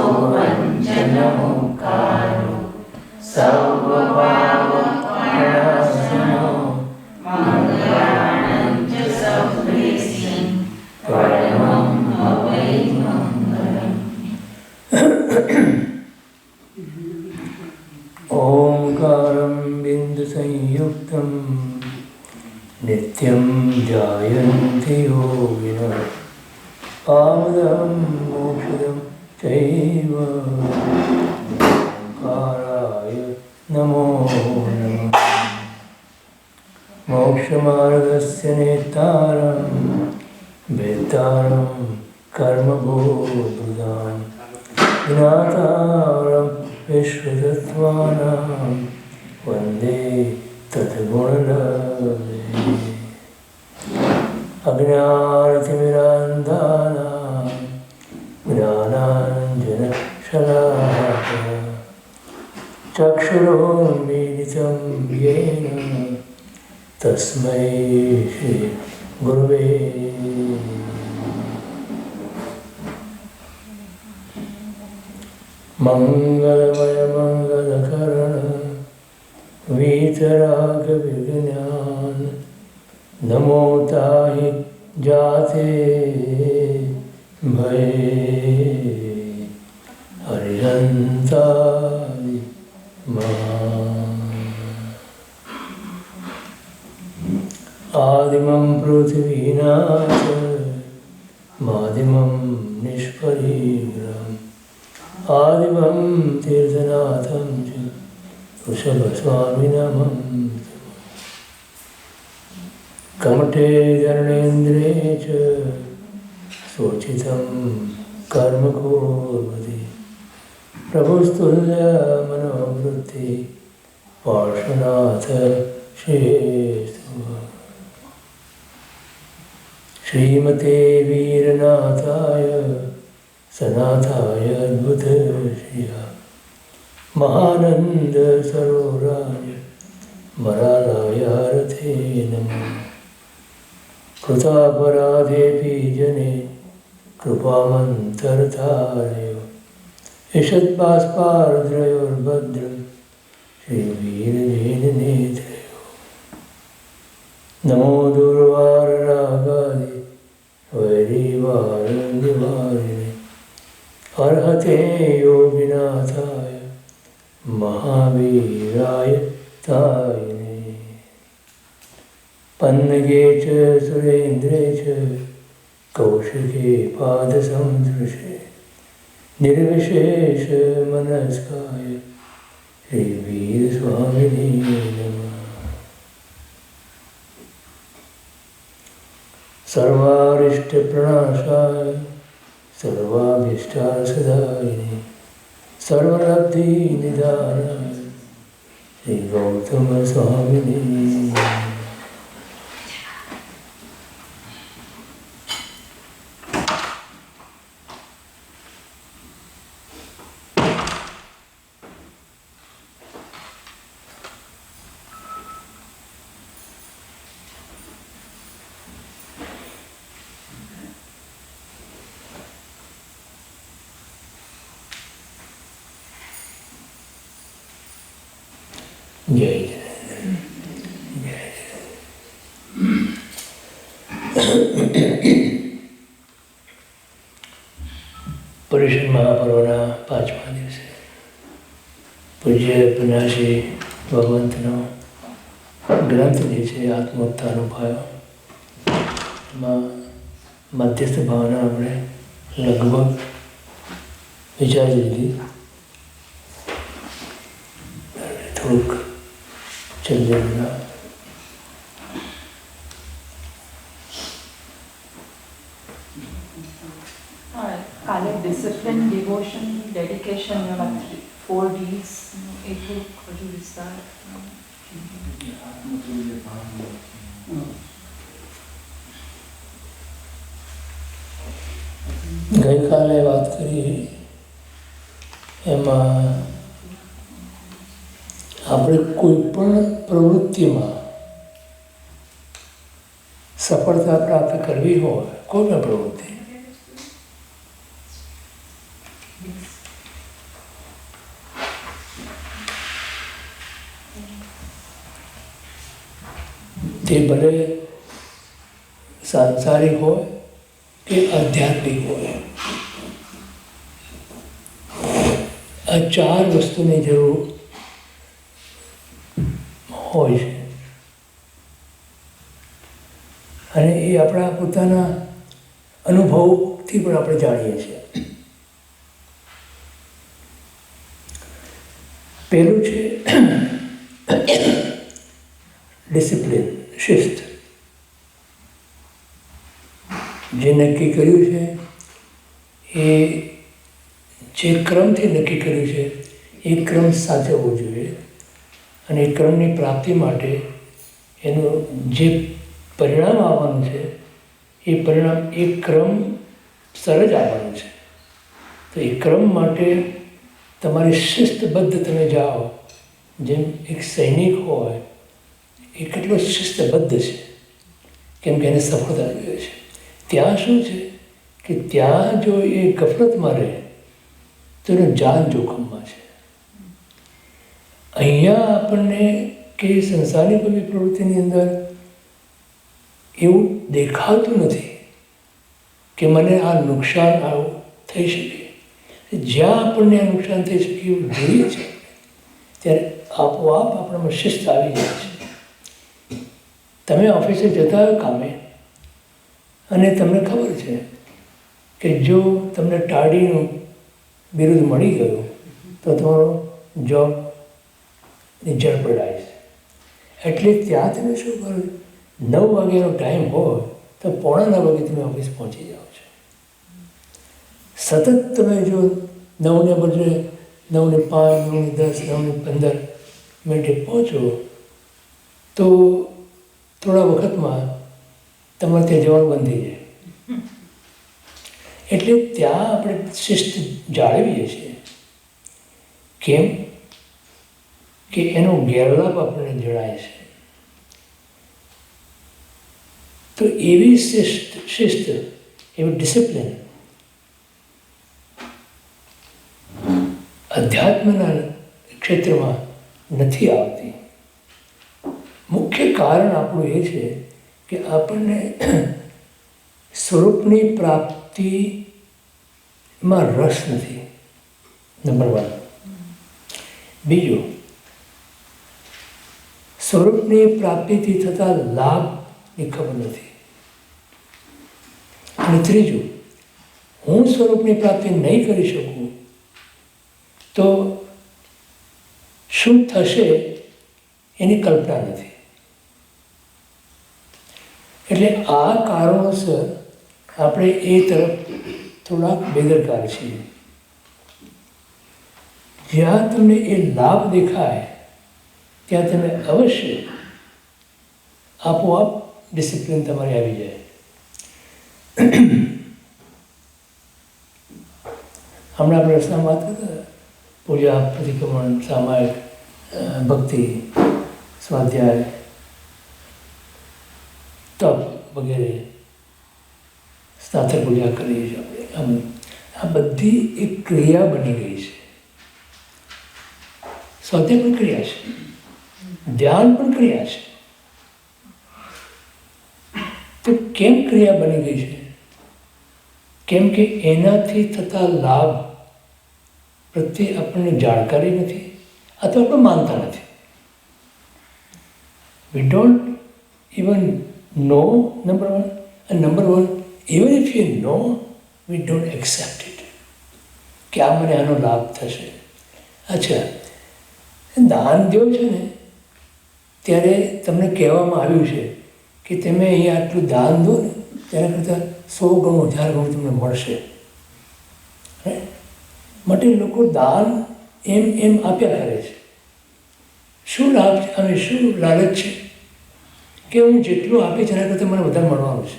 સૌવંચનમુકારો સૌભાવપણાસનો મંગળાનંદ સૌપ્રેસિં પરમં વૈ મંગલમ. ઓંકારં બિંદુ સંયુક્તં નિત્યં જાયન્તિ યોગિનઃ પાવદં મોક્ષદં ચૈવ ઓંકારાય નમો નમઃ. મોક્ષમાર્ગસ્ય નેતારં વેતારં કર્મબોધુદાં જ્ઞાતારં વિશ્વતત્ત્વાનાં વંદે તદ્ગુણલબ્ધે. અજ્ઞાનતિમિરાન્ધાનાં જ્ઞાનાഞ്જનશલાકયા ચક્ષુરોન્મીલિतं येन તસ્મૈ શ્રી ગુરવે મંગલમય મંગલકરણ વીતરાગ વિજ્ઞાન નમો તાહિ જાતે ભય હરિહંતાદિ આદિમં પૃથ્વીનાથ માદિમં નિષ્પરિગ્રહં આદિમં તીર્થનાથં ચ વૃષભસ્વામિનમઃ. કમઠે જનનેન્દ્રે ચ શોચિतं કર્મ કુર્વતિ પ્રભુસ્તુલ્ય મનોવૃત્તિ પાર્શ્વનાથ શ્રેષ્ઠ. શ્રીમતે વીરનાથાય સનાથાય અદ્ભુત શ્રિયા મહાનંદ સરોરાજ મરાલાય રથે નમઃ. કૃતાપરાધેપી જને કૃપામંતરતારયો ઈષત્બાષ્પાર્દ્રયોર્ભદ્રં શ્રીવીરજૈનનેત્રયો. નમો દુર્વારરાગાદિ વૈરીવાર નિવારિણે અર્હતે યોગિનાથાય મહાવીરાય તાયિને. પન્નગે ચ સુરેન્દ્રે ચ કૌશિકે પાદસંસૃશે નિર્વિશેષ મનસ્કાય શ્રીવીરસ્વામિને નમઃ. સર્વારિષ્ટપ્રણાશાય સર્વાભીષ્ટાસદાયિને સર્વલબ્ધિનિધાનાય શ્રી ગૌતમ સ્વામિને. જય જય. પર્યુષણ મહાપર્વના 5મા દિવસે પૂજ્ય પુણ્યાશ્રી ભગવંતનો ગ્રંથ જે છે આત્મોત્થાનુભાવ, એમાં મધ્યસ્થ ભાવના આપણે લગભગ વિચારી લીધી. થોડુંક ચંદ્રના કાલે ડિસિપ્લિન, ડિવોશન, ડેડિકેશન એવા 4 Ds એ થોડુંક હજુ વિસ્તાર. ગઈકાલે વાત કરી એમાં આપણે કોઈ પણ પ્રવૃત્તિમાં સફળતા પ્રાપ્ત કરવી હોય, કોઈ પણ પ્રવૃત્તિ, તે ભલે સાંસારિક હોય કે આધ્યાત્મિક હોય, આ ચાર વસ્તુની જરૂર હોય છે. અને એ આપણા પોતાના અનુભવથી પણ આપણે જાણીએ છીએ. પહેલું છે ડિસિપ્લિન, શિસ્ત. જે નક્કી કર્યું છે એ જે ક્રમથી નક્કી કર્યું છે એ ક્રમ સાચવવો જોઈએ. અને એ ક્રમની પ્રાપ્તિ માટે એનું જે પરિણામ આવવાનું છે એ પરિણામ એ ક્રમ સર જ આવવાનું છે. તો એ ક્રમ માટે તમારી શિસ્તબદ્ધ તમે જાઓ. જેમ એક સૈનિક હોય એ કેટલો શિસ્તબદ્ધ છે, કેમ કે એને સફળતા જોઈએ છે. ત્યાં શું છે કે ત્યાં જો એ ગફલતમાં રહે તો એનું જાન જોખમમાં છે. અહીંયા આપણને કે સંસારની કોઈ પ્રવૃત્તિની અંદર એવું દેખાતું નથી કે મને આ નુકસાન આવું થઈ શકે. જ્યાં આપણને આ નુકસાન થઈ શકે એવું જોઈએ છે ત્યારે આપોઆપ આપણામાં શિસ્ત આવી જાય છે. તમે ઓફિસે જતા હોય કામે અને તમને ખબર છે કે જો તમને ટાડીનું બિરુદ મળી ગયું તો તમારો જોબની ઝડપડાય છે. એટલે ત્યાં તમે શું કરો, 9 વાગ્યાનો ટાઈમ હોય તો 8:45 વાગે તમે ઓફિસ પહોંચી જાઓ છો. સતત તમે જો 9 ને બદલે 9:05, 9:10, 9:15 મિનિટે પહોંચો તો થોડા વખતમાં તમારે ત્યાં જવાનું બંધ થઈ જાય. એટલે ત્યાં આપણે શિસ્ત જાળવીએ છીએ. કેમ કે એનો ગેરલાભ આપણને જણાય છે. તો એવી શિસ્ત એવી ડિસિપ્લિન અધ્યાત્મના ક્ષેત્રમાં નથી આવતી. મુખ્ય કારણ આપણું એ છે કે આપણને સ્વરૂપની પ્રાપ્તિમાં રસ નથી, નંબર 1. બીજું, સ્વરૂપની પ્રાપ્તિથી થતા લાભની ખબર નથી. અને ત્રીજું, હું સ્વરૂપની પ્રાપ્તિ નહીં કરી શકું તો શું થશે એની કલ્પના નથી. એટલે આ કારણોસર આપણે એ તરફ થોડાક બેદરકાર છીએ. જ્યાં તમને એ લાભ દેખાય ત્યાં તમે અવશ્ય આપોઆપ ડિસિપ્લિન તમારી આવી જાય. હમણાં આપણે રસ્તામાં વાત કરતા પૂજા, પ્રતિક્રમણ, સામાયિક, ભક્તિ, સ્વાધ્યાય, તપ વગેરે, સ્નાતક પૂજા કરીએ છીએ આપણે. આ બધી એક ક્રિયા બની ગઈ છે. સ્વાધ્યાય પણ ક્રિયા છે, ધ્યાન પણ ક્રિયા છે. તો કેમ ક્રિયા બની ગઈ છે? કેમ કે એનાથી થતા લાભ પ્રત્યે આપણને જાણકારી નથી અથવા આપણે માનતા નથી. We don't even know, number 1. And number 1, even if you know, we don't accept it. કે આ મને આનો લાભ થશે. અચ્છા, દાન દો છે ને ત્યારે તમને કહેવામાં આવ્યું છે કે તમે અહીંયા આટલું દાન દો ને તેના કરતાં 100 ગણું 1000 ગણું તમને મળશે. માટે લોકો દાન એમ આપ્યા કરે છે. શું લાભ છે અને શું લાલચ છે કે હું જેટલું આપીશ એના કરતાં મને વધારે મળવાનું છે.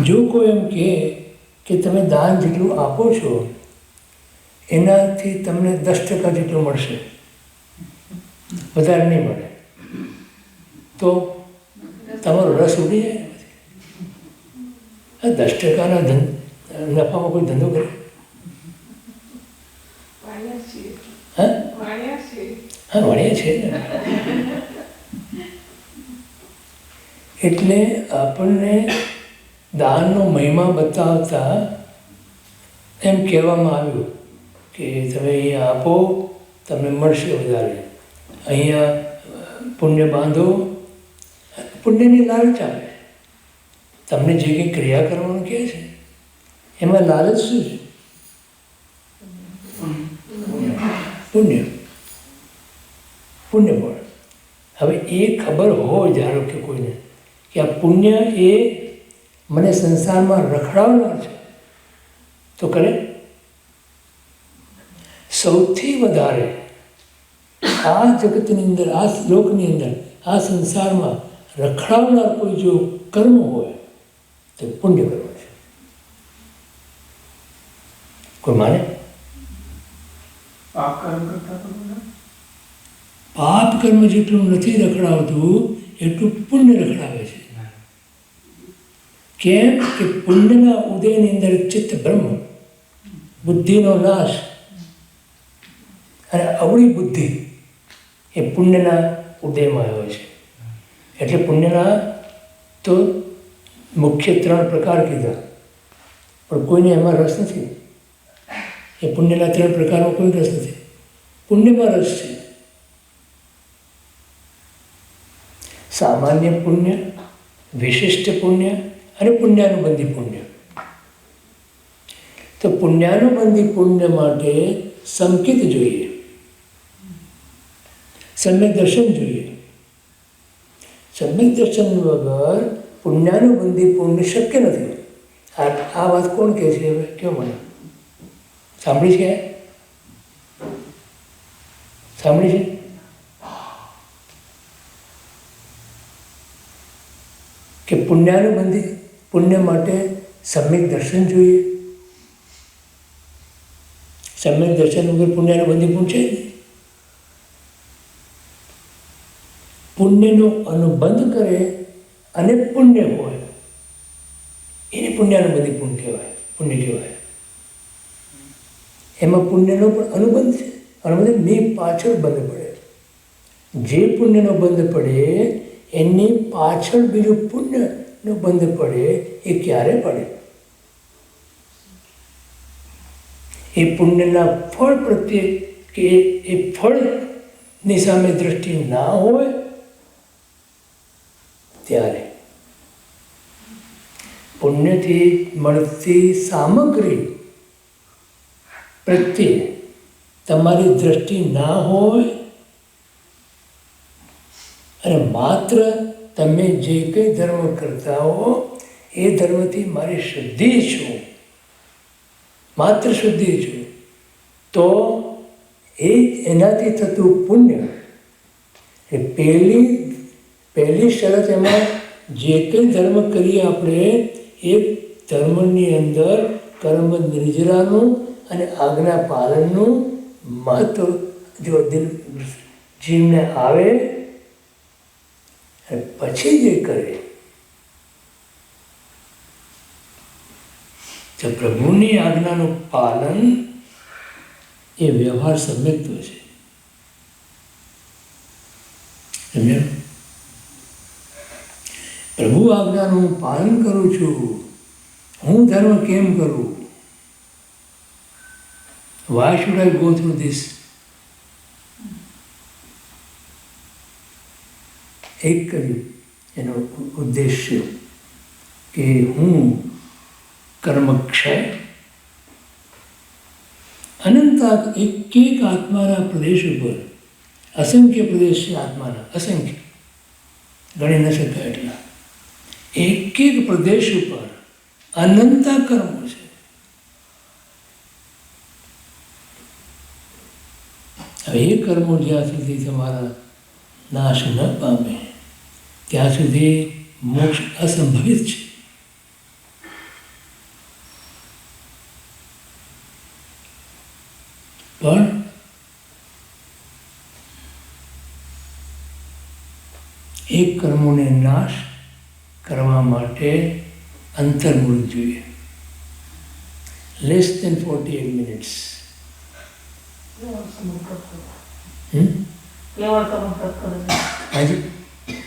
જો કોઈ એમ કહે કે તમે દાન જેટલું આપો છો એનાથી તમને 10% જેટલું મળશે, વધારે નહીં મળે, તો તમારો રસ ઉડી જાય. 10%ના નફામાં કોઈ ધંધો કરે? હા, વાણિયા છે ને. એટલે આપણને દાનનો મહિમા બતાવતા એમ કહેવામાં આવ્યું કે તમે અહીંયા આપો, તમને મળશે વધારે. અહીંયા પુણ્ય બાંધો, પુણ્યની લાલચ આવે. તમને જે કંઈ ક્રિયા કરવાનું કહે છે એમાં લાલચ શું છે? પુણ્ય, પુણ્ય પણ. હવે એ ખબર હોય ધારો કે કોઈને કે આ પુણ્ય એ મને સંસારમાં રખડાવનાર છે તો કરે. સૌથી વધારે આ જગતની અંદર, આ શ્લોકની અંદર, આ સંસારમાં રખડાવનાર કોઈ જો કર્મ હોય તો પુણ્ય કર્મ છે. કોઈ માને? પાપ કર્મ કરતા તો પાપ કર્મ જેટલું નથી રખડાવતું એટલું પુણ્ય રખડાવે છે. કેમ કે પુણ્યના ઉદયની અંદર ચિત્ત બ્રહ્મ, બુદ્ધિનો નાશ, અને અવળી બુદ્ધિ એ પુણ્યના ઉદયમાં આવે છે. એટલે પુણ્યના તો મુખ્ય 3 પ્રકાર કીધા, પણ કોઈને એમાં રસ નથી. એ પુણ્યના 3 પ્રકારમાં કોઈ રસ નથી. પુણ્યમાં રસ છે. સામાન્ય પુણ્ય, વિશિષ્ટ પુણ્ય અને પુણ્યાનુબંધી પુણ્ય. તો પુણ્યાનુબંધી પુણ્ય માટે સંકેત જોઈએ, સમ્યક દર્શન જોઈએ. સમ્યક દર્શન વગર પુણ્યાનુબંધી પુણ્ય શક્ય નથી. આ વાત કોણ કહે છે? હવે કેવો મને સાંભળી છે? સાંભળી છે? કે પુણ્યાનુબંધી પુણ્ય માટે સમ્યક દર્શન જોઈએ. સમ્યક દર્શન વગર પુણ્યાનુબંધી પુણ્ય છે. પુણ્યનો અનુબંધ કરે અને પુણ્ય હોય એને પુણ્યાનુબંધી પુણ્ય કહેવાય. એમાં પુણ્યનો પણ અનુબંધ છે. અનુબંધ મેં પાછળ બંધ પડે. જે પુણ્યનો બંધ પડે એની પાછળ બીજું પુણ્યનો બંધ પડે. એ ક્યારે પડે? એ પુણ્યના ફળ પ્રત્યે કે એ ફળની સામે દ્રષ્ટિ ના હોય ત્યારે. પુણ્યથી મળતી સામગ્રી પ્રત્યે તમારી દ્રષ્ટિ ના હોય અને માત્ર તમે જે કંઈ ધર્મ કરતા હો એ ધર્મથી મારી શુદ્ધિ છું, માત્ર શુદ્ધિ છું, તો એ એનાથી થતું પુણ્ય એ પહેલી શરત એમાં જે કંઈ ધર્મ કરીએ આપણે એ ધર્મની અંદર કર્મ નિર્જરાનું અને આજ્ઞા પાલનનું મહત્વ જો જીવને આવે અને પછી જે કરે તો પ્રભુની આજ્ઞાનું પાલન એ વ્યવહાર સમ્યક્ત્વ છે. સમજ્યા? પ્રભુ આજ્ઞાનું હું પાલન કરું છું. હું ધર્મ કેમ કરું? Why should I go through this? એક કર્યું એનો ઉદ્દેશ્ય કે હું કર્મક્ષય અનંત એક આત્માના પ્રદેશ ઉપર, અસંખ્ય પ્રદેશ છે આત્માના, અસંખ્ય, ગણી ન શકાય એટલા. એક પ્રદેશ ઉપર અનંતા કર્મો છે. હવે એ કર્મો જ્યાં સુધી તમારા નાશ ન પામે ત્યાં સુધી મોક્ષ અસંભવિત છે. પણ એ કર્મોને નાશ કરવા માટે અંતર્મુખ જોઈએ. Less than 48 minutes. કેવળ સમુદ્ર કરો હાજી,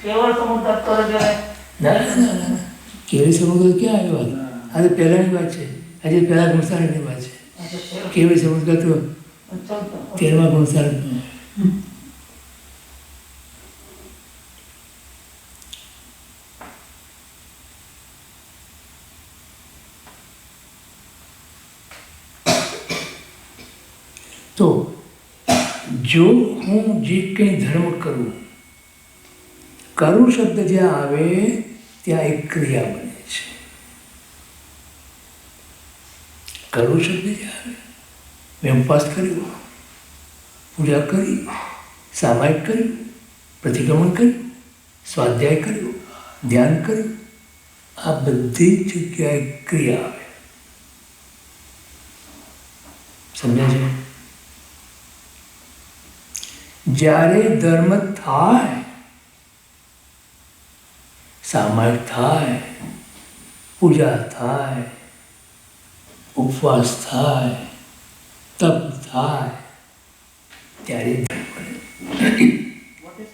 કેવળ સમુદ્ર કરો જોઈએ. ના ના ના ના કેવી સમુદ્ર ક્યાં આવી વાત આજે પહેલાંની વાત છે આજે પહેલાં ગુણસારની વાત છે કેવી સમુદ્ર તો 13મા ગુણસાર તો જો હું જે કંઈ ધર્મ કરું શબ્દ જ્યાં આવે ત્યાં એક ક્રિયા બને છે કરું શબ્દ જ્યાં આવે મેં ઉપવાસ કર્યો પૂજા કરી સામાયિક કર્યું પ્રતિક્રમણ કર્યું સ્વાધ્યાય કર્યો ધ્યાન કર્યું આ બધી જ જગ્યાએ ક્રિયા આવે સમજ્યા છે જ્યારે ધર્મ થાય સામાયિક થાય પૂજા થાય ઉપવાસ થાય તપ થાય ત્યારે ધર્મ બને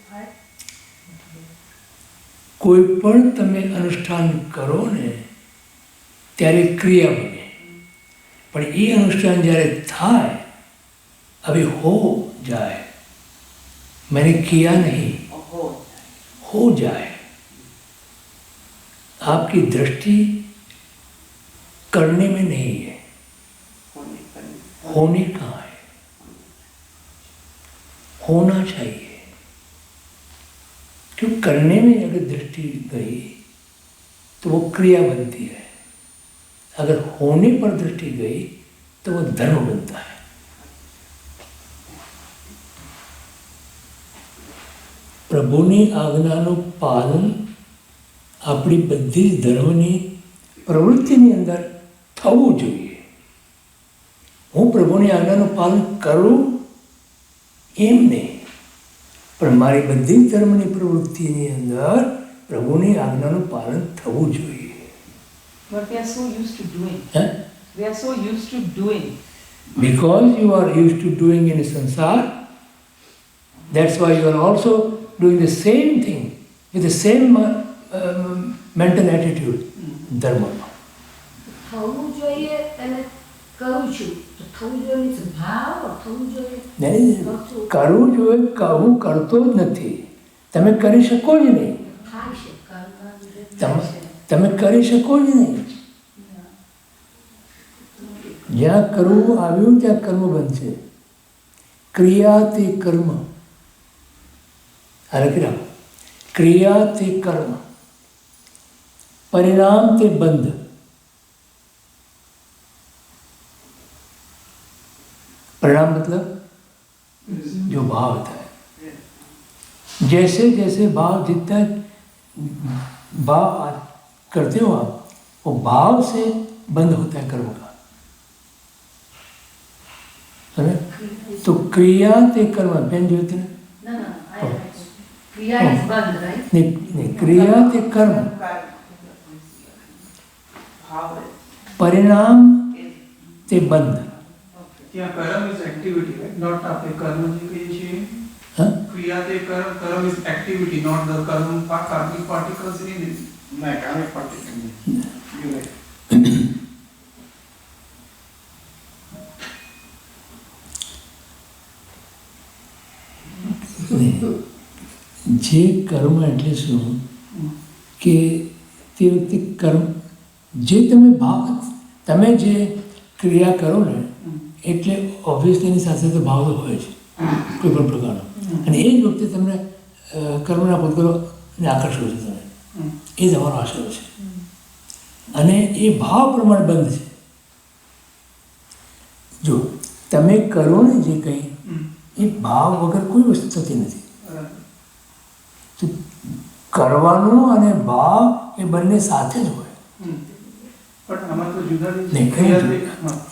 કોઈ પણ તમે અનુષ્ઠાન કરો ને ત્યારે ક્રિયા બને પણ એ અનુષ્ઠાન જ્યારે થાય હવે હો જાય मैंने किया नहीं हो जाए आपकी दृष्टि करने में नहीं है होने कहाँ है होना चाहिए क्यों करने में अगर दृष्टि गई तो वो क्रिया बनती है अगर होने पर दृष्टि गई तो वो धर्म बनता है પ્રભુની આજ્ઞાનું પાલન આપણી બધી જ ધર્મની પ્રવૃત્તિની અંદર થવું જોઈએ હું પ્રભુની આજ્ઞાનું પાલન કરું એમ નહીં પણ મારી બધી જ ધર્મની પ્રવૃત્તિની અંદર પ્રભુની આજ્ઞાનું પાલન થવું જોઈએ But we are so used to doing. We are so used to doing. Because you are used to doing in sansar, that's why you are also doing the same thing with the same mental attitude, dharma. થવું જોઈએ અને કરું છું તો થવું જોઈએ means ભાવ થવું જોઈએ નહીં કરવું જોઈએ હું કરતો જ નથી તમે કરી શકો જ નહીં થાય છે કર્મ તમે કરી શકો જ નહીં જ્યાં કરવું આવ્યું ત્યાં કર્મ બનશે ક્રિયા તે કર્મ આ લખી રાખો ક્રિયા તે કર્મ પરિણામ તે બંધ परिणाम मतलब जो भाव होता है जैसे जैसे भाव जितना भाव करते हो आप वो भाव से बंद होता है कर्म का समझे तो क्रिया ते कर्म पेन जो होते हैं ક્રિયા ઇઝ બંધ રાઈટ नहीं क्रिया ते कर्म परिणाम ते बंद ત્યાં કર્મ ઇઝ એક્ટિવિટી રાઈટ નોટ આપણે કર્મ જે કહીએ છીએ हाँ ક્રિયા તે કર્મ ઇઝ એક્ટિવિટી નોટ ધ કર્મ કાર્મિક પાર્ટિકલ્સ ઇન ઇટ ના કાર્મિક પાર્ટિકલ્સ યુ રાઈટ જે કર્મ એટલે શું કે તે વખતે કર્મ જે તમે જે ક્રિયા કરો ને એટલે ઓબ્વિયસલી એની સાથે તો ભાવ તો હોય છે કોઈ પણ પ્રકારનો અને એ જ વખતે તમને કર્મના પૂતગલોને આકર્ષો છો તમે એ તમારો આશરો છે અને એ ભાવ પ્રમાણે બંધ છે જો તમે કરો ને જે કંઈ એ ભાવ વગર કોઈ વસ્તુ થતી નથી તો કરવાનું અને ભાવ એ બંને સાથે જ હોય પણ આમાં તો જુદા નહીં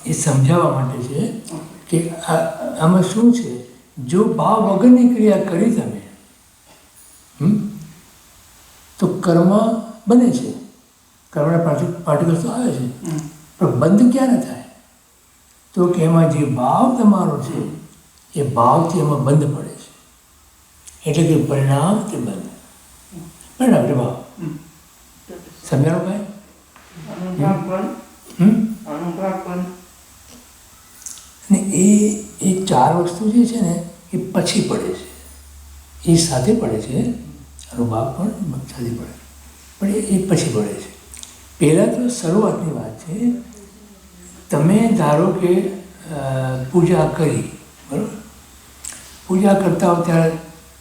એ સમજાવવા માટે છે કે આમાં શું છે જો ભાવ વગરની ક્રિયા કરી તમે તો કર્મ બને છે કર્મના પાર્ટિકલ્સ તો આવે છે પણ બંધ ક્યારે થાય તો કે એમાં જે ભાવ તમારો છે એ ભાવથી એમાં બંધ પડે છે એટલે કે પરિણામ તે બંધ પરિણામ એટલે ભાવ સમજાણો ભાઈ? ને એ ચાર વસ્તુ જે છે ને એ પછી પડે છે, એ સાથે પડે છે, અનુભાવ પણ સાથે પડે, પણ એ પછી પડે છે. પહેલાં તો શરૂઆતની વાત છે. તમે ધારો કે પૂજા કરી, બરાબર? પૂજા કરતા હો ત્યારે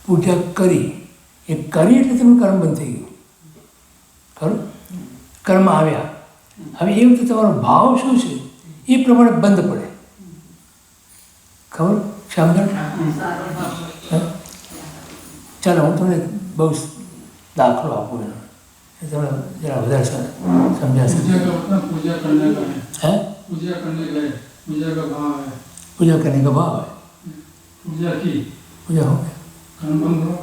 પૂજા કરી, એ કરી એટલે તમે કર્મ બંધ થઈ ગયું, ખરું? કર્મ આવ્યા. હવે એ વખતે તમારો ભાવ શું છે એ પ્રમાણે બંધ પડે, ખબર? સમજણ? ચાલો હું તમને બહુ દાખલો આપું એનો, તમે જરા વધારે समझा सकते पूजा का पूजा करने का है, हैं? पूजा करने का है, पूजा का भाव है, पूजा करने का भाव है, पूजा की पूजा हो गया कर्म बंद हुआ,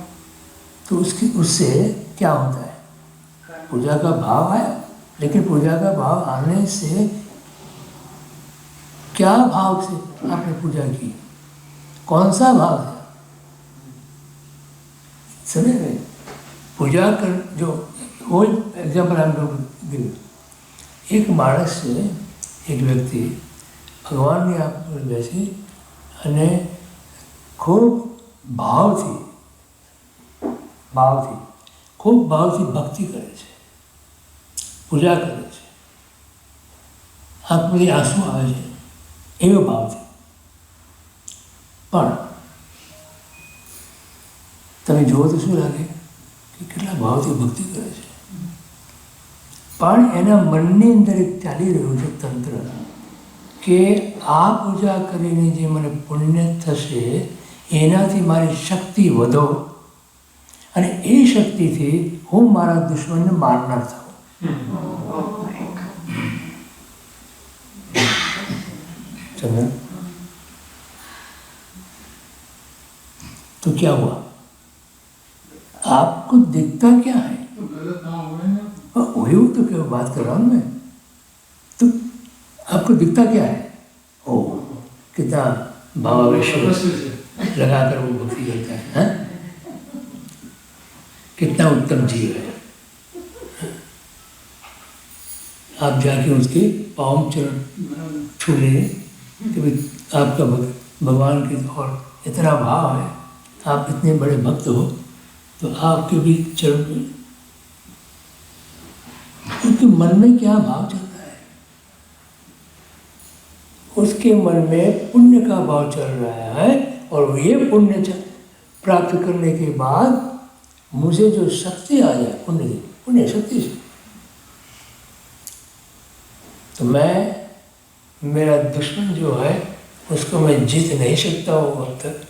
तो उससे क्या होता है? पूजा का भाव आया, लेकिन पूजा का भाव आने से क्या भाव से आपने पूजा की, कौन सा भाव है? समझ गए? पूजा कर जो वो एग्जाम्पल हम लोग दिए, एक माणस છે, એક વ્યક્તિ ભગવાનની આપણે બેસી અને ખૂબ ભાવથી ખૂબ ભાવથી ભક્તિ કરે છે, પૂજા કરે છે, આંખમાંથી આંસુ આવે છે એવો ભાવથી. પણ તમે જુઓ તો શું લાગે કે કેટલા ભાવથી ભક્તિ કરે છે, પણ એના મનની અંદર એક ચાલી રહ્યું છે તંત્ર કે આ પૂજા કરીને જે મને પુણ્ય થશે એનાથી મારી શક્તિ વધો અને એ શક્તિથી હું મારા દુશ્મનને મારનાર થાઉં. समझा? तो क्या हुआ? आपको दिखता क्या है? तो गलत काम हुए ना, वही तो क्या बात कर रहा हूँ मैं. तो आपको दिखता क्या है? ओ कितना भावावेश अवश्य से लगाकर वो भक्ति करता है, हैं? कितना उत्तम जीव है. आप जाके उसके पाँव चरण छू लें कि भाई आपका भगवान की और इतना भाव है, आप इतने बड़े भक्त हो, तो आपके भी चरण में उसके मन में क्या भाव चलता है? उसके मन में पुण्य का भाव चल रहा है, और ये पुण्य प्राप्त करने के बाद मुझे जो शक्ति आ जाए पुण्य शक्ति से, तो मैं मेरा दुश्मन जो है उसको मैं जीत नहीं सकता हूँ. अब तक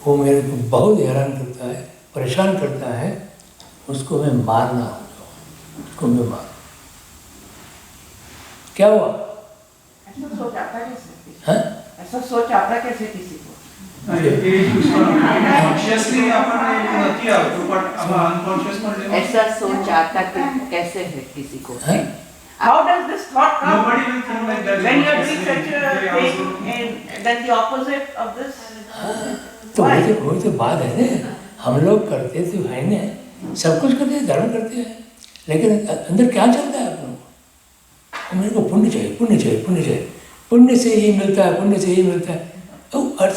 वो मेरे को बहुत हैरान करता है, परेशान करता है, उसको मैं मारना हूँ, उसको मैं मार. क्या हुआ? ऐसा सोच आता कैसे? हैं? ऐसा सोच आता कैसे किसी को? कॉन्शियसली अपन નથી આવતું પણ આમાં અનકોન્શિયસ માં ऐसा सोच आता कैसे है किसी को? हैं? How does this thought come? nobody will think like that When you are doing such a thing and then the opposite of this? तो वही तो बात है ना, हम लोग करते तो है ना, सब कुछ करते हैं, धर्म करते हैं, लेकिन अंदर क्या चलता है अपनों को? मेरे को पुण्य चाहिए, पुण्य चाहिए, पुण्य चाहिए, पुण्य से ही मिलता है, पुण्य से ही मिलता है. और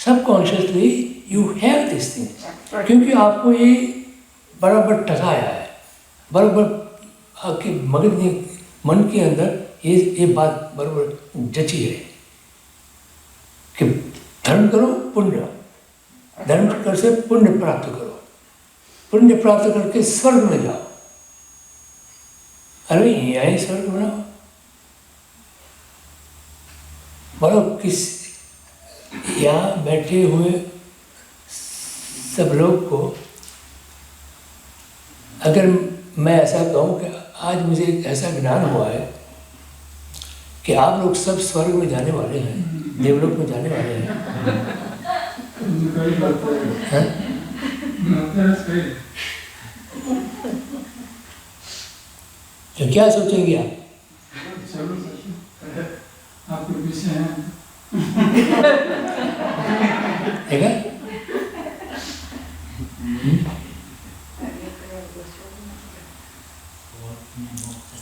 subconsciously you have this thing, क्योंकि आपको ये बराबर टसाया है, बराबर आपके मगज में मन के अंदर ये बात बराबर जची है कि धर्म करो पुण्य, धर्म कर से पुण्य प्राप्त करो, पुण्य प्राप्त करके स्वर्ग में जाओ. अरे यही स्वर्ग बनाओ. बोलो किस यहाँ बैठे हुए सब लोग को अगर मैं ऐसा कहूँ कि आज मुझे एक ऐसा ज्ञान हुआ है कि आप लोग सब स्वर्ग में जाने वाले हैं, देवलोक में जाने वाले हैं, कई बात हैं? है, तो क्या सोचेंगे आप? चलो आपके पीछे हैं, देखा?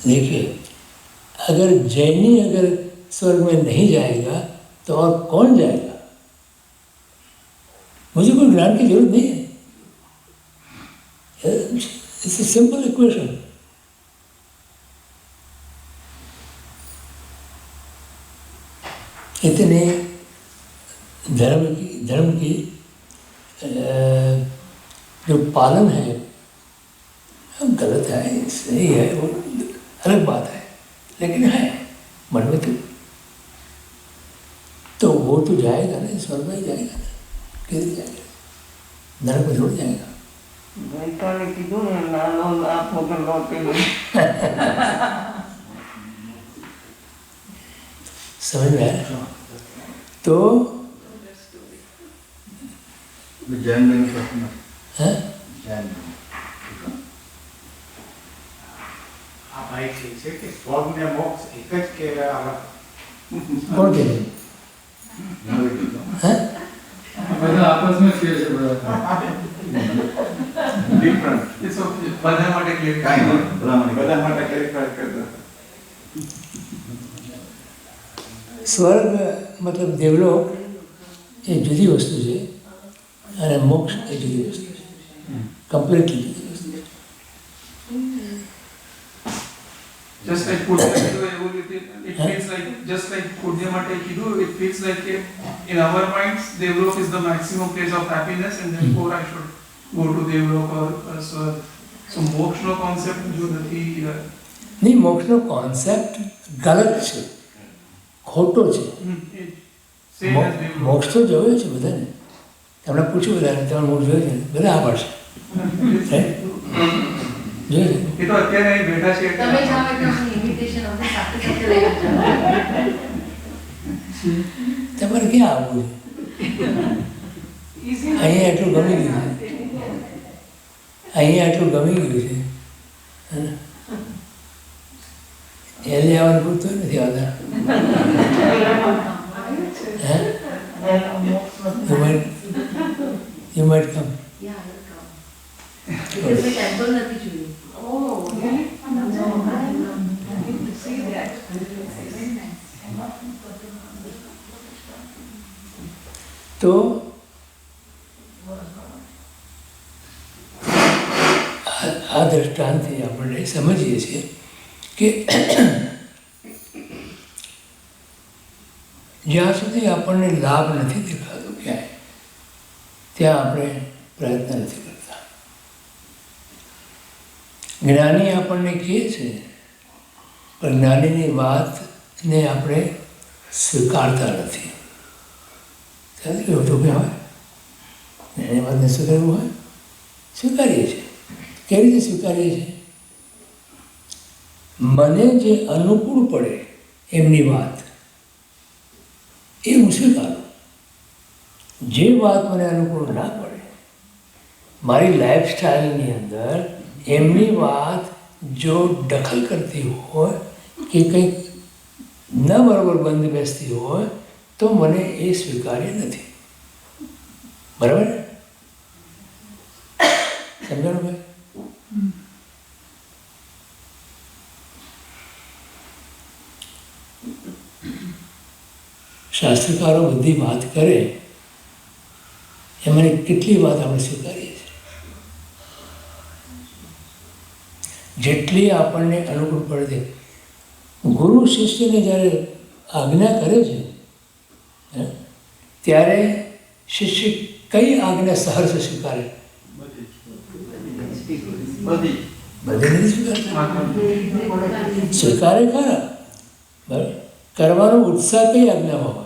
देखिए, अगर जैनी अगर स्वर्ग में नहीं जाएगा तो और कौन जाएगा? मुझे कोई ज्ञान की जरूरत नहीं है। It's a simple equation. इतने धर्म की जो पालन है गलत है, सही है, वो अलग बात है, लेकिन है मन में तो वो तो जाएगा ना, स्वर्ग में ही जाएगा ना, किधर जाएगा? नरक में थोड़ जाएगा। समझ में आया? तो हैं? ભાઈ કહે છે કે સ્વર્ગ ને મોક્ષ એક જ કે અલગ? कौन कह रहे हैं? બધા આપસ में કહે છે બધા. Different. It's okay. બધા માટે clear. બધા માટે clarify કરી દો. સ્વર્ગ મતલબ દેવલોક એ જુદી વસ્તુ છે અને મોક્ષ એ જુદી વસ્તુ છે, કમ્પ્લીટલી જુદી વસ્તુ છે. Just like Purja kiddu, it feels like, just like Purja માટે કીધું, it feels like in our minds, Devlok is the maximum place of happiness and therefore I should go to Devlok or Swarg. So મોક્ષનો concept જો નથી નહીં, મોક્ષનો concept ગલત છે, ખોટો છે. same as Devlok. મોક્ષ તો જોયો છે બધાને. તમને પૂછ્યું બધાને, તમે મોક્ષ જોયો છે? બધા આ પાડશે. જોયું છે? એ તો અત્યારે અહીં બેઠા છે એટલે તમે જાઓ એટલે અમને ઇન્વિટેશન અમને સાથે સાથે લઈ આવજો. તમારે ક્યાં આવવું છે? અહીંયા એટલું ગમી ગયું છે, અહીંયા એટલું ગમી ગયું છે, એને આવવાનું પૂરતું નથી આવતા. હે? You might come. Yeah welcome. એટલે ટેમ્પલ નથી જોયું. Oh, really? No, I need to see that. તો આ દ્રષ્ટાંતથી આપણે સમજીએ છીએ કે જ્યાં સુધી આપણને લાભ નથી દેખાતો ક્યાંય, ત્યાં આપણે પ્રયત્ન નથી કરતા. જ્ઞાની આપણને કહે છે પણ જ્ઞાનીની વાતને આપણે સ્વીકારતા નથી. કેવું તો કે હોય એની વાતને સ્વીકારવું હોય, સ્વીકારીએ છીએ. કેવી રીતે સ્વીકારીએ છીએ? મને જે અનુકૂળ પડે એમની વાત એ હું સ્વીકારું. જે વાત મને અનુકૂળ ના પડે, મારી લાઈફસ્ટાઈલની અંદર એમની વાત જો દખલ કરતી હોય કે કંઈક ન બરાબર બંધ બેસતી હોય તો મને એ સ્વીકાર્ય નથી. બરાબર? સમજાણું ભાઈ? શાસ્ત્રકારો બધી વાત કરે એમાંની કેટલી વાત આપણે સ્વીકારીએ છીએ? જેટલી આપણને અનુકૂળ પડે. ગુરુ શિષ્યને જ્યારે આજ્ઞા કરે છે ત્યારે શિષ્ય કઈ આજ્ઞા સહર્ષ સ્વીકારે? બધી નથી સ્વીકારતા. સ્વીકારે ખરા, બરાબર. કરવાનો ઉત્સાહ કઈ આજ્ઞામાં હોય?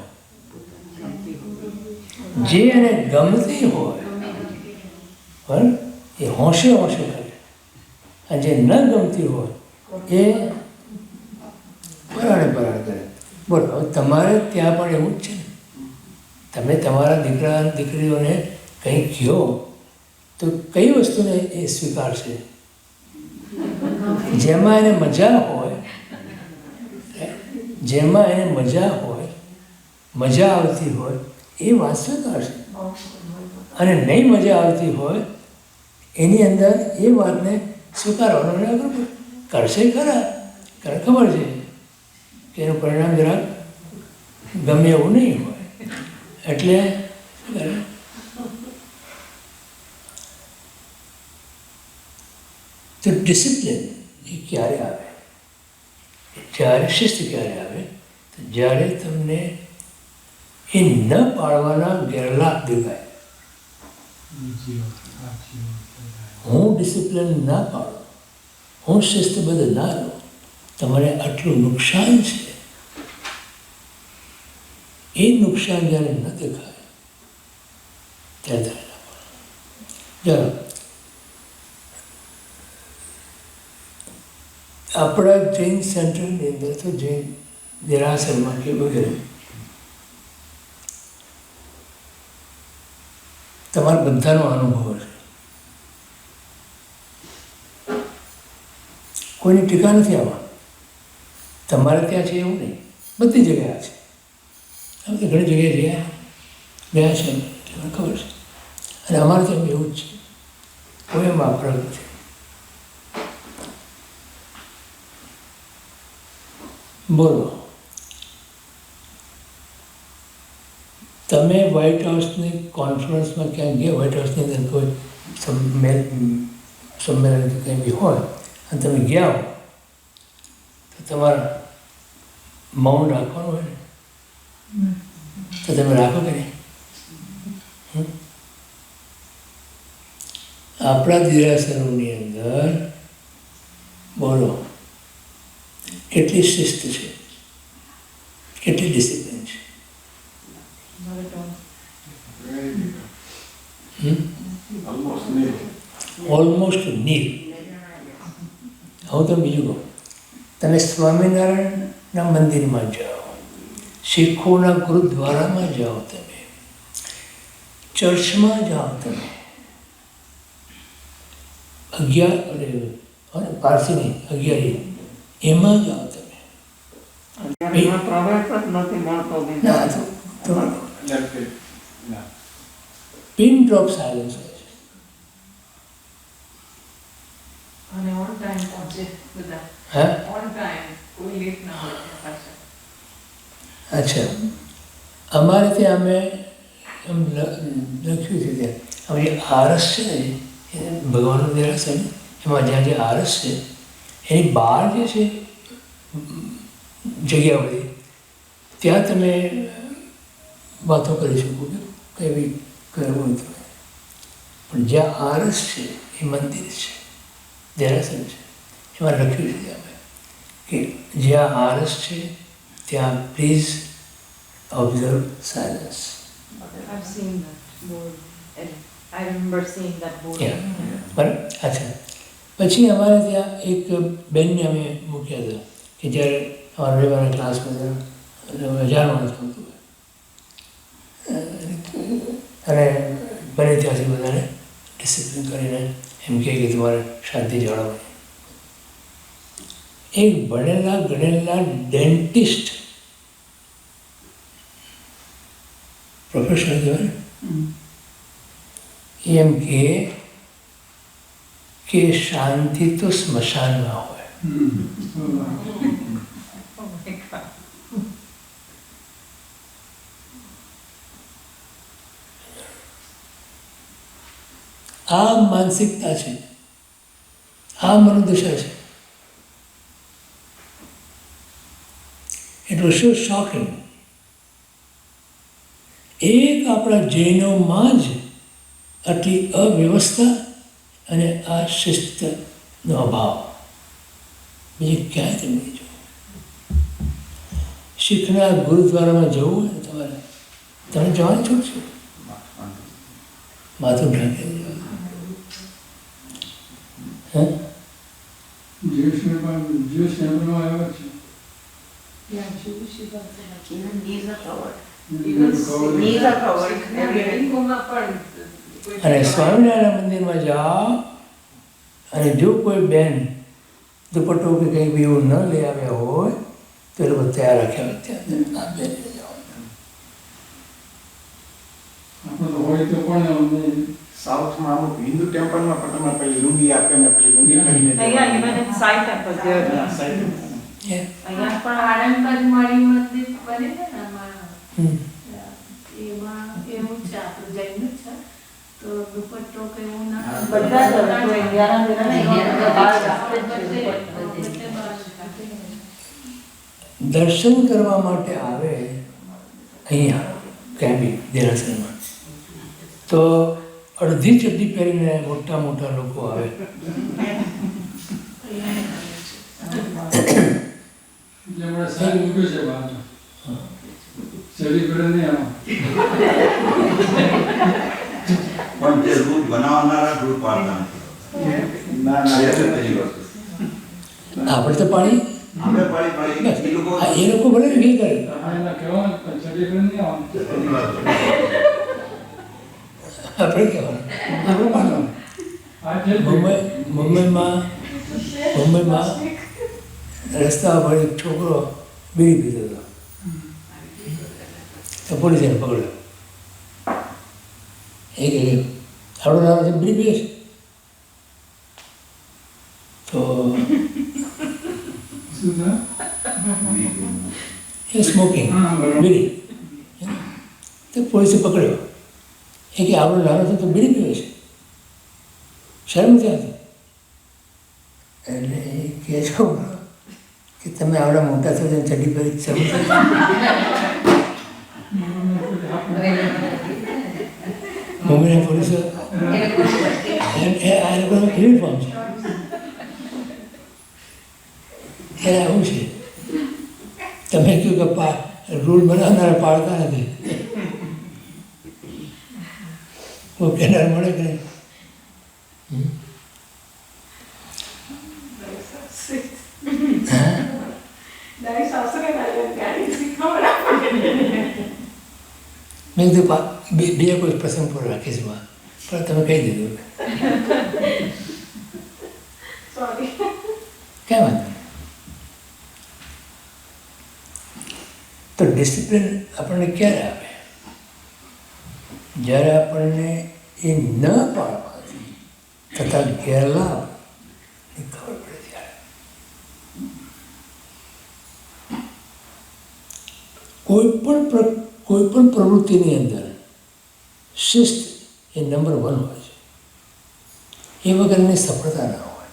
જે એને ગમતી હોય બરાબર એ હોંશે હોંશે કરે, અને જે ન ગમતી હોય એ પરાણે પરાણ કરે. બોલો, હવે તમારે ત્યાં પણ એવું જ છે ને. તમે તમારા દીકરા દીકરીઓને કંઈ કહો તો કઈ વસ્તુને એ સ્વીકારશે? જેમાં એને મજા હોય, જેમાં એને મજા હોય, મજા આવતી હોય એ વાત સ્વીકારશે. અને નહીં મજા આવતી હોય એની અંદર એ વાતને સ્વીકારવાનો આગળ પડે. કરશે ખરા, કારણ ખબર છે કે એનું પરિણામ જરાક ગમે એવું નહીં હોય, એટલે શું કરે? તો ડિસિપ્લિન એ ક્યારે આવે? જ્યારે શિસ્ત ક્યારે આવે? તો જ્યારે તમને એ ન પાળવાના ગેરલાભ દેખાય. હું ડિસિપ્લિન ના પાડું, હું શિસ્તબદ્ધ ના રહું, તમારે આટલું નુકસાન છે, એ નુકસાન જ્યારે ન દેખાય ત્યારે તમે ના પાડો. ચાલો, આપણા જૈન સેન્ટરની અંદર તો જૈન દેરાસરમાં કે વગેરે તમારા બધાનો અનુભવ છે. કોઈની ટીકા નથી આમાં. તમારે ત્યાં છે એવું નહીં, બધી જગ્યાએ છે. અમે તો ઘણી જગ્યાએ ગયા છે, એટલે મને ખબર છે. અને અમારે ત્યાં એવું જ છે, કોઈ એમાં ફરક નથી. બોલો, તમે વ્હાઇટ હાઉસની કોન્ફરન્સમાં ક્યાંક ગયા, વ્હાઇટ હાઉસની અંદર કોઈ સંમેલન કે કંઈ બી હોય અને તમે ગયા હો તો તમારે મૌન રાખવાનું હોય ને, તો તમે રાખો કે નહીં? આપણા દેરાસરોની અંદર બોલો કેટલી શિસ્ત છે, કેટલી ડિસિપ્લિન છે. Almost nil. ઓલમોસ્ટ નીલ. હવે તો બીજું કહું, તમે સ્વામિનારાયણના મંદિરમાં જાઓ, શીખોના ગુરુદ્વારામાં જાઓ, તમે ચર્ચમાં જાઓ, તમે પારસીની 11 એમાં જાઓ તમે. ના, તો That's it. Yeah. Pin drop silence હોય છે. અને ઓન ટાઈમ પહોંચે બધા, હા, ઓન ટાઈમ, કોઈ લેટ ના હોય પાછા. અચ્છા. અમારે ત્યાં અમે એમ લખ્યું છે ત્યાં અમારી આરસ છે ને, એ ભગવાનનું દેરાસર ને, એમાં જ્યાં જે આરસ છે એની બહાર જે છે જગ્યા બધી, ત્યાં તમે વાતો કરી શકો કે કંઈ બી કરવું હોય તો. પણ જ્યાં આરસ છે એ મંદિર છે, દેરાસર છે, એમાં લખ્યું છે ત્યાં કે જ્યાં આરસ છે ત્યાં please observe silence. I've seen that board, and I remember seeing that board. Yeah. બરાબર. અચ્છા, પછી અમારે ત્યાં એક બેનને અમે મૂક્યા હતા કે જ્યારે અમારા રવિવારના ક્લાસમાં 1000 માણસ આવતું હોય અને બને ત્યાંથી બધાને ડિસિપ્લિન કરીને એમ કહે કે તમારે શાંતિ જાળવવાની. એક ભણેલા ગણેલા ડેન્ટિસ્ટ, પ્રોફેશનલ કહેવાય ને, એમ કે શાંતિ તો સ્મશાનમાં હોય. Oh my God. આ માનસિકતા છે, આ મનોદશા છે. It was so shocking. એક આપણા જૈનોમાં જ આટલી અવ્યવસ્થા અને આ શિસ્તનો અભાવ બીજે ક્યાંય તમે નહીં જુઓ. શીખના ગુરુદ્વારામાં જવું હોય ને તમારે, તમે જવાની છૂટ છે, માથું ઢાંકી જવાનું. હે, Jewish temple આવ્યા છે. Yeah, Jewish is also like Even knees are covered. Even covered. Knees are covered. હિન્દુમાં પણ કોઈ અને સ્વામિનારાયણ મંદિરમાં જાઓ અને જો કોઈ બેન દુપટ્ટો કે કંઈ બી એવું ન લઈ આવ્યા હોય તો એ લોકો તૈયાર રાખ્યા હોય ત્યાં આ બેન જાઓ. આપણે તો હોય તો પણ અમને સાઉથમાં અમુક હિન્દુ ટેમ્પલમાં પણ તમે પેલી લુંગી આપે ને પેલી અહીંયા even in Sai temple there. Yeah, side. Yeah. અહીંયા પણ આળંદવાડી મંદિર બને છે ને અમારા હમ. એમાં એવું છે આપણું જૈનનું છે તો દુપટ્ટો કે એવું ના બધા જ લોકો ઇન્ડિયાના ના, બધા બહાર રાખે જ છે. બધે બહાર રાખે. દર્શન કરવા માટે આવે અહીંયા કેમ્બી દેરાસરમાં તો અડધી ચડ્ડી પહેરીને મોટા મોટા લોકો આવે. એટલે હમણાં સાહેબ મૂક્યું છે બહાર શરીર પડે નહીં આમાં પણ જે રૂટ બનાવનારા રૂટ પાડતા ના ના એ પહેલી વસ્તુ. આપણે તો પાણી આપણે પાડી પાડી એ લોકો હા, એ લોકો ભલે ફીલ કરે. આપણે એના કહેવાનું પણ શરીર પડે નહીં આમાં આપણે કહેવાનું આપણે માનવાનું. આ છે જ મુંબઈમાં રસ્તા પર એક છોકરો બીડી પીતો હતો તો પોલીસે એને પકડ્યો. એ કે આપણો નામ છે બીડી પીએ છે તો શું છે એ સ્મોકિંગ હા, બરાબર. બીડી તો પોલીસે પકડ્યો. એ કે આપણો નાનો છે તો બીડી પીવે છે શરમ નથી આવતી. એટલે એ કહે છો કે તમે આવડા મોટા થયો છો ચડ્ડી પહેરી શરમ થાય છે? મુંબઈના પોલીસો આ લોકોનું યુનિફોર્મ છે. એને આવું છે તમે કહ્યું કે રૂલ બનાવનારા પાળતા નથી. કોઈ કેનાર મળે કે નહીં? હા મેં કીધું બીજા કોઈ પ્રસંગ પર રાખીશ માં પણ તમે કહી દીધું ક્યાં વાંધો નહીં. તો ડિસિપ્લિન આપણને ક્યારે આવે? જ્યારે આપણને એ ન પાળવાથી તથા ગેરલાભની ખબર પડે ત્યારે. કોઈ પણ પ્રવૃત્તિની અંદર શિસ્ત એ નંબર 1 હોય છે. એ વગરની સફળતા ના હોય.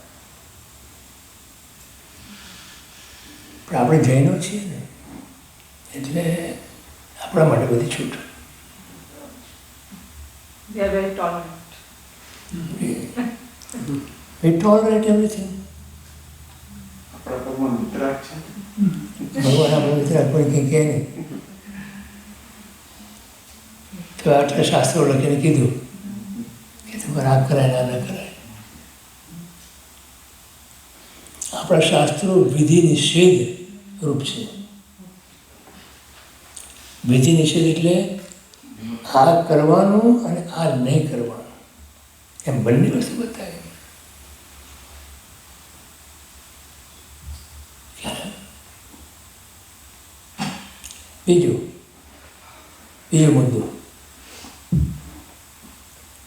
પણ આપણે જૈનો છીએ ને એટલે આપણા માટે બધી છૂટ. They are very tolerant. We tolerate everything. આપણા પગમાં મિત્રાજ છે ભગવાન આપણે મિત્ર કોઈ કંઈ કહે નહીં. તો આટલા શાસ્ત્રો લખીને કીધું કે તમારે આ કરાય ના ન કરાય. આપણા શાસ્ત્રો વિધિ નિષેધ રૂપ છે. વિધિ નિષેધ એટલે આ કરવાનું અને આ નહીં કરવાનું એમ બંને વસ્તુ બતાવે. બીજો મુદ્દો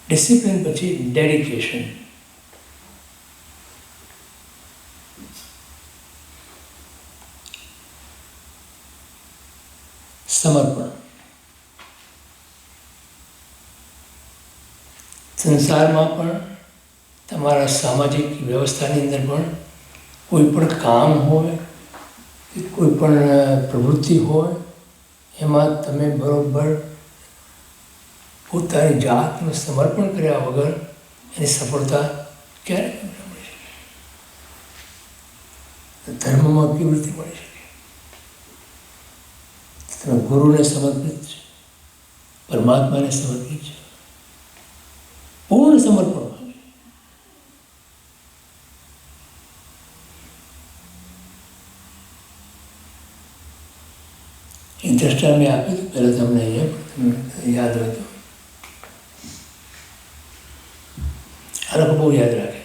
ડિસિપ્લિન પછી ડેડિકેશન. સમર્પણ. સંસારમાં પણ તમારા સામાજિક વ્યવસ્થાની અંદર પણ કોઈ પણ કામ હોય કે કોઈ પણ પ્રવૃત્તિ હોય એમાં તમે બરોબર પોતાની જાતનું સમર્પણ કર્યા વગર એની સફળતા ક્યારે મળી શકે? ધર્મમાં કેવી રીતે મળી શકે? તમે ગુરુને સમર્પિત છે, પરમાત્માને સમર્પિત છે, પૂર્ણ સમર્પણ. એ દ્રષ્ટા મેં આપ્યું હતું પહેલાં તમને અહીંયા પણ તમને યાદ હોય તો. આ લોકો બહુ યાદ રાખે.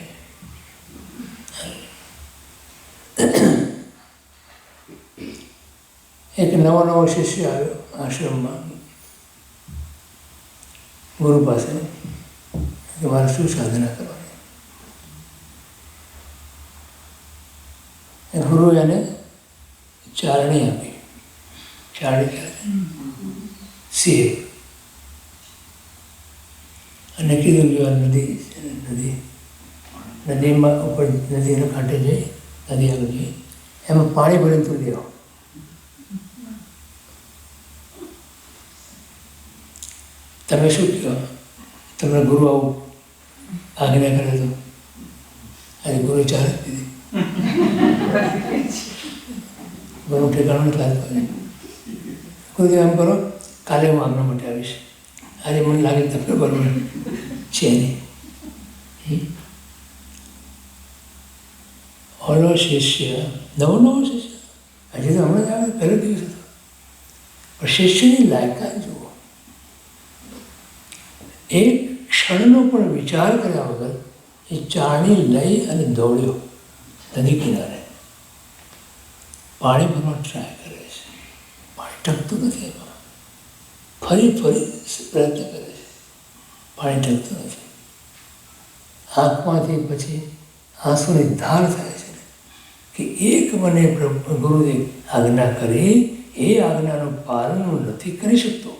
એક નવો શિષ્ય આવ્યો આશ્રમમાં ગુરુ પાસે કે મારે શું સાધના કરવાની. ગુરુ એને ચારણી આપી. ચારણી સિંહ અને કીધું કે આ નદીમાં ઉપર નદીના કાંઠે જઈ નદી આગળ જઈ એમાં પાણી ભરીને તું દેવો. તમે શું કહો? તમને ગુરુ આવું આજ્ઞા કરે તો આજે ગુરુ ચાર દીધી. ગુરુ ઠેકાણું નથી લાગતું. ગુરુદેવ એમ કરો, કાલે હું આજ્ઞા માટે આવીશ, આજે મને લાગે તમને બરોબર છે નહીં. ઓલો શિષ્ય નવો શિષ્ય હજી તો હમણાં જ આવે, પહેલો દિવસ હતો, પણ શિષ્યની લાયકાત જુઓ. એક ક્ષણનો પણ વિચાર કર્યા વગર એ ચારણી લઈ અને દોડ્યો નદી કિનારે. પાણી ભરવા ટ્રાય કરે છે, પાણી ટકતું નથી. એમાં ફરી પ્રયત્ન કરે છે, પાણી ટકતું નથી. આંખમાંથી પછી આંસુની ધાર થાય છે કે એક મને ગુરુદેવ આજ્ઞા કરી, એ આજ્ઞાનું પાલન હું નથી કરી શકતો.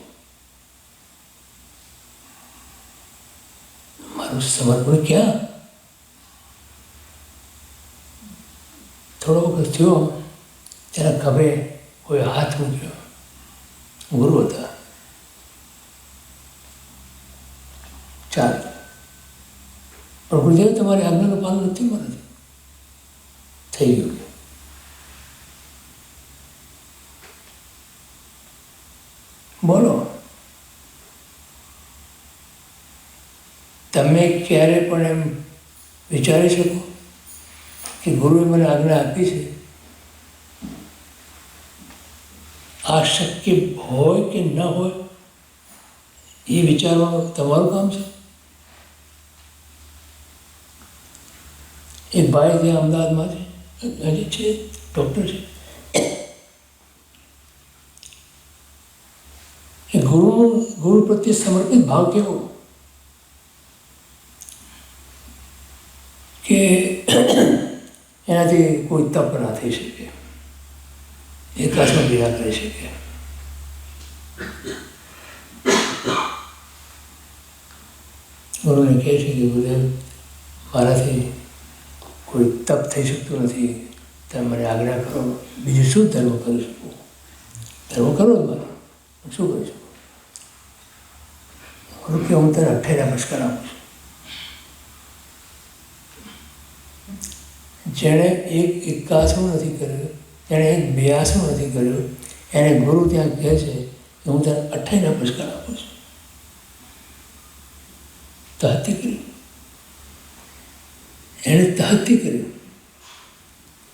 મારું સમર્પણ ક્યાં? થોડો વખત થયો, તેના ખભે કોઈ હાથ મૂક્યો. ગુરુ હતા. ચાલ, પણ ગુરુદેવ તમારી આજ્ઞાનું પાલન નથી મને થઈ ગયું. બોલો, તમે ક્યારે પણ એમ વિચારી શકો કે ગુરુએ મને આજ્ઞા આપી છે, આ શક્ય હોય કે ન હોય એ વિચારવાનું તમારું કામ છે? એક ભાઈ ત્યાં અમદાવાદમાં હજી છે, ડૉક્ટર છે. એ ગુરુ પ્રત્યે સમર્પિત ભાવ કેવો કે એનાથી કોઈ તપ ના થઈ શકે, એકાસમાં બી ના કરી શકે. ગુરુને કહે છે કે ગુરુદેવ, મારાથી કોઈ તપ થઈ શકતું નથી, તમે મને આજ્ઞા કરો, બીજું શું ધર્મ કરી શકું? ધર્મ કરો જ મારો, શું કરી શકું? ગુરુ કે હું તને 28 નમસ્કાર આપું છું. જેણે એક એકાસનું નથી કર્યું, જેણે એક બ્યાસનું નથી કર્યું, એને ગુરુ ત્યાં કહે છે કે હું તને 28 નમસ્કાર આપું છું. તહતી કર્યું, એણે તહતી કર્યું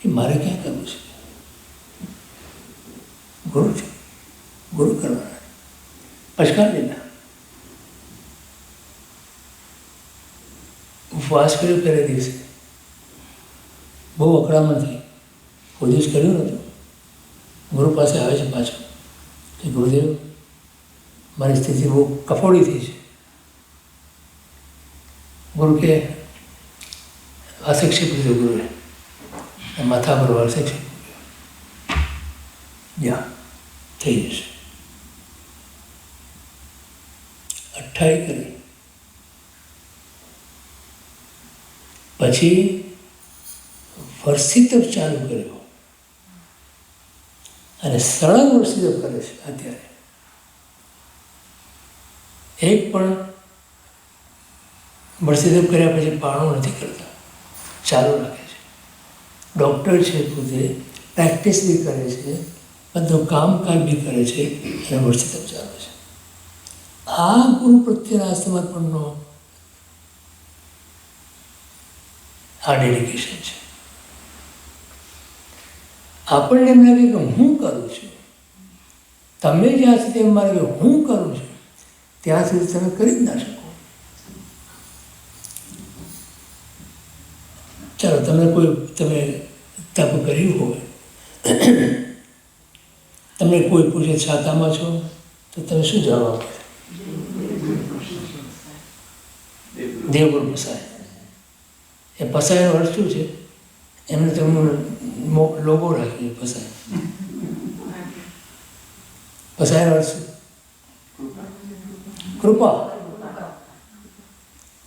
કે મારે ક્યાં કરવું છે? ગુરુ છે, ગુરુ કરવાના. પછકાર લીધા, ઉપવાસ કર્યો પહેલા દિવસે, બહુ અકળામણ થઈ, કોઈ દિવસ કર્યું નહોતું. ગુરુ પાસે આવે છે પાછો કે ગુરુદેવ, મારી સ્થિતિ બહુ કફોડી થઈ છે. ગુરુ કે વાસેક્ષેપ લીધો ગુરુએ, માથા પર વાસેક્ષેપ યા થઈ જશે. 28 કરી. પછી વર્ષિતપ ચાલુ કર્યો અને સળંગ વર્ષિતપ કરે છે. અત્યારે એક પણ વર્ષિતપ કર્યા પછી પારણું નથી કરતા, ચાલુ રાખે છે. ડૉક્ટર છે, પોતે પ્રેક્ટિસ બી કરે છે, બધું કામકાજ બી કરે છે અને વર્ષિતપ ચાલે છે. આ ગુરુ પ્રત્યેના સમર્પણનો આ ડેડિકેશન છે. આપણને એમ લાગે કે હું કરું છું, તમે જ્યાં સુધી એમ માને કે હું કરું છું ત્યાં સુધી તમે કરી જ ના શકો. ચાલો, તમે તપ કર્યું હોય, તમને કોઈ પૂછે છાતામાં છો તો તમે શું જવાબ આપો? દેવગુરુ પસાય. એ પસાયનો અર્થ શું છે? એમને તેમનો લોગો રાખ્યો પસાય. પસાયનો અર્થ શું? કૃપા.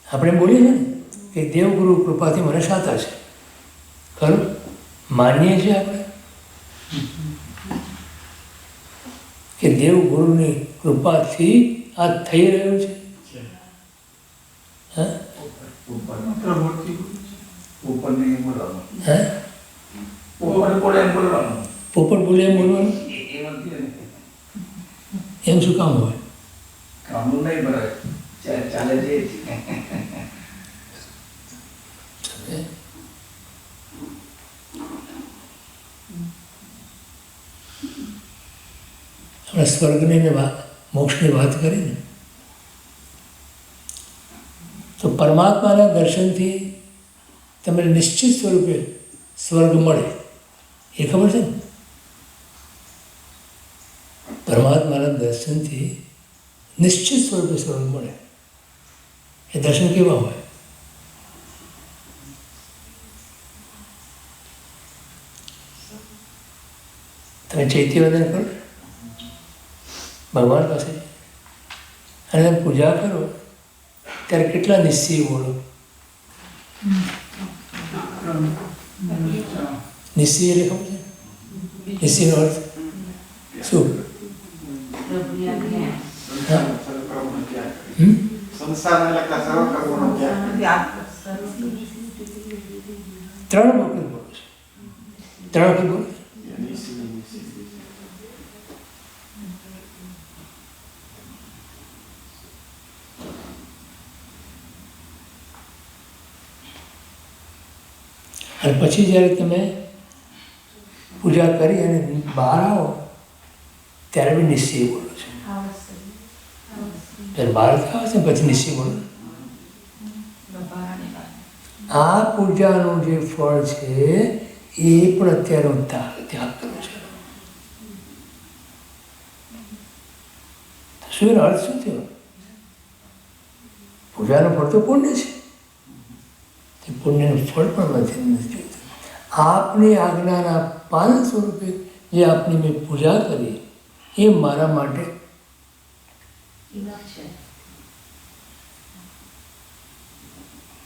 આપણે બોલીએ છીએ ને કે દેવગુરુ કૃપાથી મને સાતા છે, ખરું? માનીએ છીએ આપણે કે દેવગુરુની કૃપાથી આ થઈ રહ્યું છે. હા, પ્રભુથી ઉપરની બોલવાનું. હે, ઉપર બોલે એમ બોલવાનું. પોપટ બોલે એમ બોલવાનું? એ નથી ને. એમ શું કામ હોય? કામનું નહીં ભરાય. ચાલે છે. આપણે સ્વર્ગની ને મોક્ષની વાત કરી ને, તો પરમાત્માના દર્શનથી તમને નિશ્ચિત સ્વરૂપે સ્વર્ગ મળે, એ ખબર છે ને? પરમાત્માના દર્શનથી નિશ્ચિત સ્વરૂપે સ્વર્ગ મળે. એ દર્શન કેવા હોય? તમે ચૈત્યવંદન કરો ભગવાન પાસે અને તમે પૂજા કરો ત્યારે કેટલા નિશ્ચય બોલો? નિશ્ચય એટલે ખબર છે? નિશ્ચયનો અર્થ શું? સંસારને લગતા સર્વ કર્મોનો ત્યાગ. 3 વખત બોલો છે. 3 વખત બોલો. અને પછી જ્યારે તમે પૂજા કરી અને બહાર આવો ત્યારે બી નિશ્ચય બોલો છો. ત્યારે બહાર આવે છે પછી નિશ્ચય બોલો. આ પૂજાનું જે ફળ છે એ પણ અત્યારે હું ત્યાગ કરું છું. શું એનો અર્થ શું થયો? પૂજાનું ફળ તો પુણ્ય છે, તે પુણ્યનું ફળ પણ નથી જોઈતું. આપની આજ્ઞાના પાલન સ્વરૂપે જે આપની મેં પૂજા કરી એ મારા માટે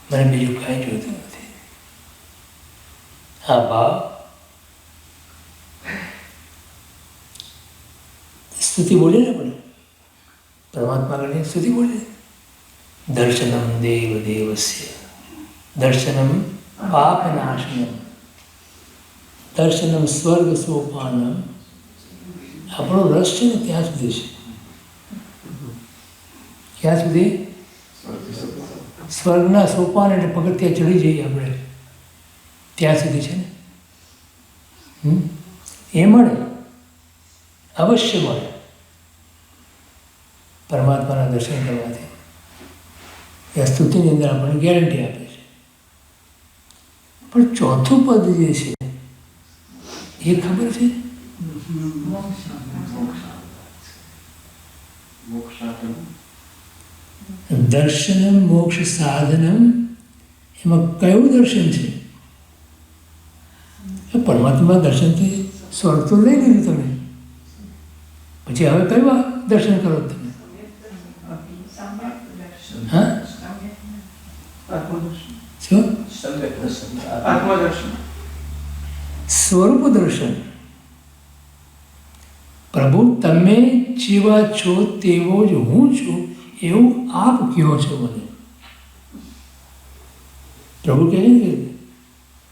મને બીજું કાંઈ જોઈતું નથી. હા ભાવ સ્તુતિ બોલીએ ને આપણે પરમાત્મા કરીને સ્તુતિ બોલીએ. દર્શનમ દેવ દેવસ્ય દર્શનમ પાપનાશનમ દર્શનમ સ્વર્ગ સોપાનમ. આપણો રસ છે ને ત્યાં સુધી છે. ક્યાં સુધી? સ્વર્ગના સોપાન એટલે પગથિયાં ચડી જઈએ આપણે ત્યાં સુધી છે ને. એ મળે, અવશ્ય મળે પરમાત્માના દર્શન કરવાથી. એ સ્તુતિની અંદર આપણને ગેરંટી આપે છે. પણ ચોથું પદ જે છે એ ખબર છે? દર્શનમ મોક્ષ સાધનમ. એમાં કયું દર્શન છે? પરમાત્મા દર્શનથી સ્વર્ગ તો લઈ લીધું તમે, પછી હવે કયું દર્શન કરો તમે? હા, શું? આત્મદર્શન. સ્વરૂપ દર્શન. પ્રભુ તમે જેવા છો તેવો જ હું છું એવું આપ કહો છો મને. પ્રભુ કહે છે કે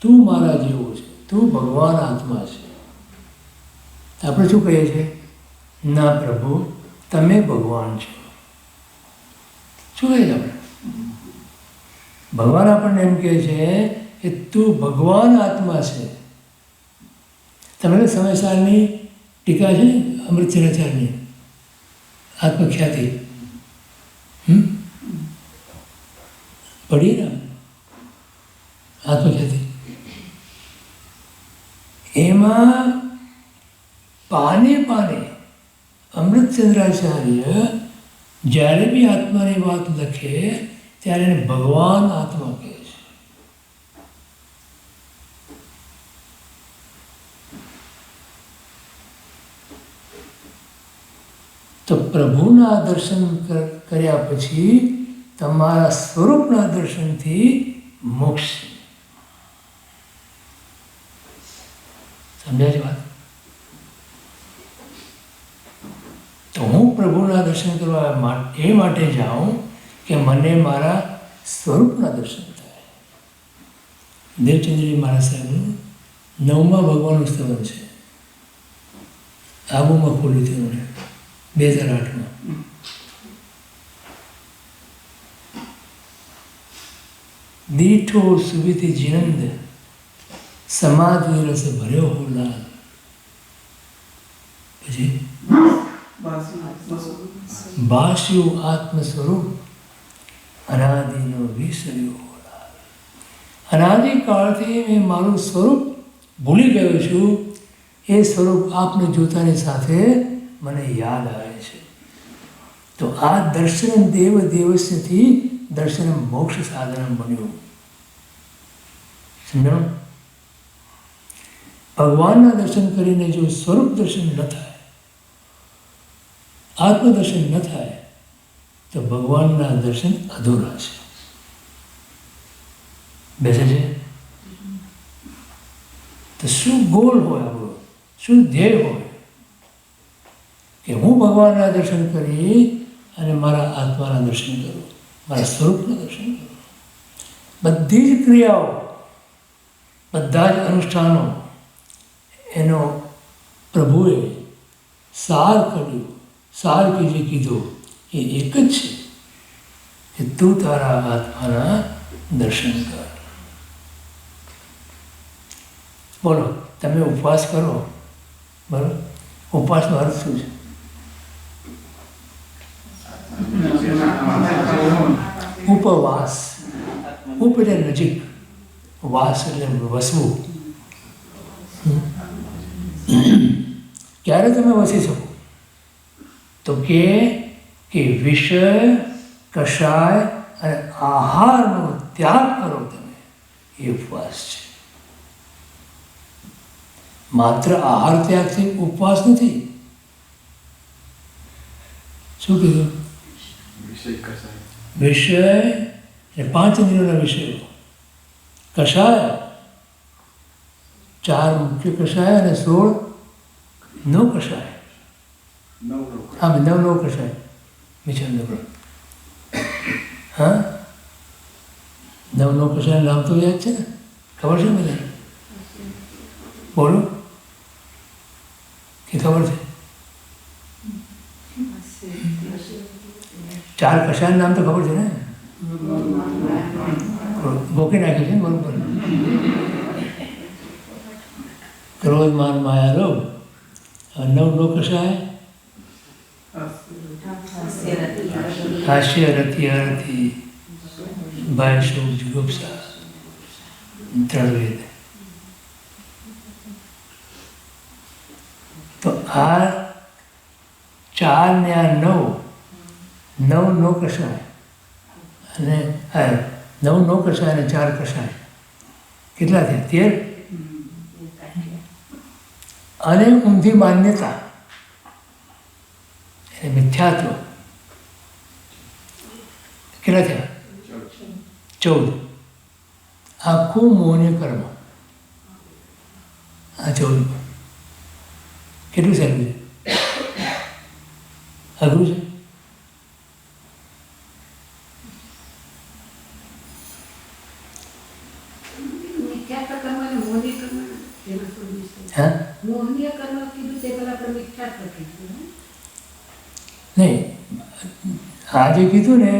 તું મારા જેવો છે, તું ભગવાન આત્મા છે. આપણે શું કહીએ છીએ? ના પ્રભુ, તમે ભગવાન છો. શું કહીએ આપણે? ભગવાન આપણને એમ કહે છે કે તું ભગવાન આત્મા છે. તમે સમયસારની ટીકા છે ને અમૃતચરાચાર્યની આત્મખ્યાતિ પઢીએ ને આત્મખ્યાતિ, એમાં પાને પાને અમૃતચંદ્રાચાર્ય જ્યારે બી આત્માની વાત લખે ત્યારે એને ભગવાન આત્મા કહે છે. તો પ્રભુના દર્શન કર્યા પછી તમારા સ્વરૂપના દર્શનથી મોક્ષ. સમજાય છે વાત? તો હું પ્રભુના દર્શન કરવા એ માટે જાઉં કે મને મારા સ્વરૂપના દર્શન થાય. દેવચંદ્રજી મહારાજ સાહેબનું 9મા ભગવાનનું સ્તવન છે. આબુમાં ખોલ્યું હતું એમણે 2008માં. દીઠો સુવિધિ જીનંદ સમાધિ રસ ભર્યો હો લાલ. પછી ભાષ્યું આત્મ સ્વરૂપ અનાદિનો વિસર્યો હો લાલ. અનાદિકાળથી મેં મારું સ્વરૂપ ભૂલી ગયો છું. એ સ્વરૂપ આપને જોતાની સાથે મને યાદ આવે છે. તો આ દર્શન દેવ દેવસ્યથી દર્શન મોક્ષ સાધન બન્યું. સમજણ? ભગવાનના દર્શન કરીને જો સ્વરૂપ દર્શન ન થાય, આત્મદર્શન ન થાય, તો ભગવાનના દર્શન અધૂરા છે. બેસે છે? તો શું ગોલ હોય આપણો, શું ધ્યેય હોય કે હું ભગવાનના દર્શન કરી અને મારા આત્માના દર્શન કરું, મારા સ્વરૂપના દર્શન કરું. બધી જ ક્રિયાઓ, બધા જ અનુષ્ઠાનો એનો પ્રભુએ સાર કર્યું. સાર કે જે કીધું એ એક જ છે કે તું તારા આત્માના દર્શન કર. બોલો, તમે ઉપવાસ કરો, બરાબર? ઉપવાસનો અર્થ શું છે? ઉપવાસ. ઉપ એટલે નજીક, વાસ એટલે વસવું. ક્યારે તમે વસી શકો? તો કે વિષય, કષાય અને આહારનો ત્યાગ કરો તમે, એ ઉપવાસ છે. માત્ર આહાર ત્યાગથી ઉપવાસ નથી. શું કીધું? વિષય એટલે 5 ઇન્દ્રિયોના વિષયો. કષાય 4 મુખ્ય કષાય અને 16 નો કષાય. હા, 9 નો કષાય. મિશન નકળો. હા, 9 નો કષાય નામ તો યાદ છે ને? ખબર છે મને? બોલો, કે ખબર છે? 4 કષાયનું નામ તો ખબર છે ને? ગોકી નાખી છે ને, બરોબર. ક્રોધ, માન, માયા, લોભ. 9 નો કષાય હાસ્ય, રતિ, અરતિ, ભય, શોક, જુગુપ્સા, 3 વેદ. તો આ 4 ને આ 9 નો કષાય અને 9 નો કષાય અને 4 કષાય કેટલા થયા? 13. અને ઊંધી માન્યતા એટલે મિથ્યાત્વ કેટલા થયા? 14. આખું મોહને કર્મ. આ 14 કેટલું સહેલું છે? અઘરું છે? હા, નહીં, આ જે કીધું ને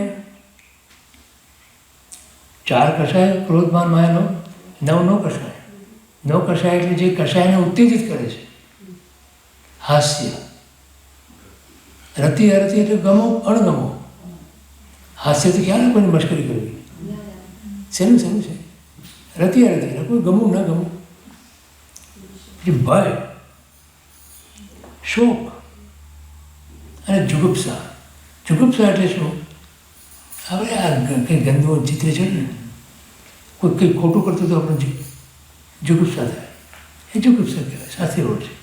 4 કષાય, ક્રોધ, માન, માયાનો. 9 નો કષાય. 9 કષાય એટલે જે કષાયને ઉત્તેજિત કરે છે. હાસ્ય, રતિ, અરતિ એટલે ગમો, અણગમો. હાસ્ય તો ક્યારે કોઈને મશ્કરી કરવી. શેનું છે? રતિ, અરતિ એટલે કોઈ ગમવું ન ગમવું. ભય, શોક અને જુગુપ્સા. જુગુપ્સા એટલે શું? આપણે આ કંઈ ગંદુ ચિત્ર છે ને, કોઈ કંઈ ખોટું કરતું તો આપણે જુગુપ્સા થાય. એ જુગુપ્સા કહેવાય. શાસ્ત્રી રોડ છે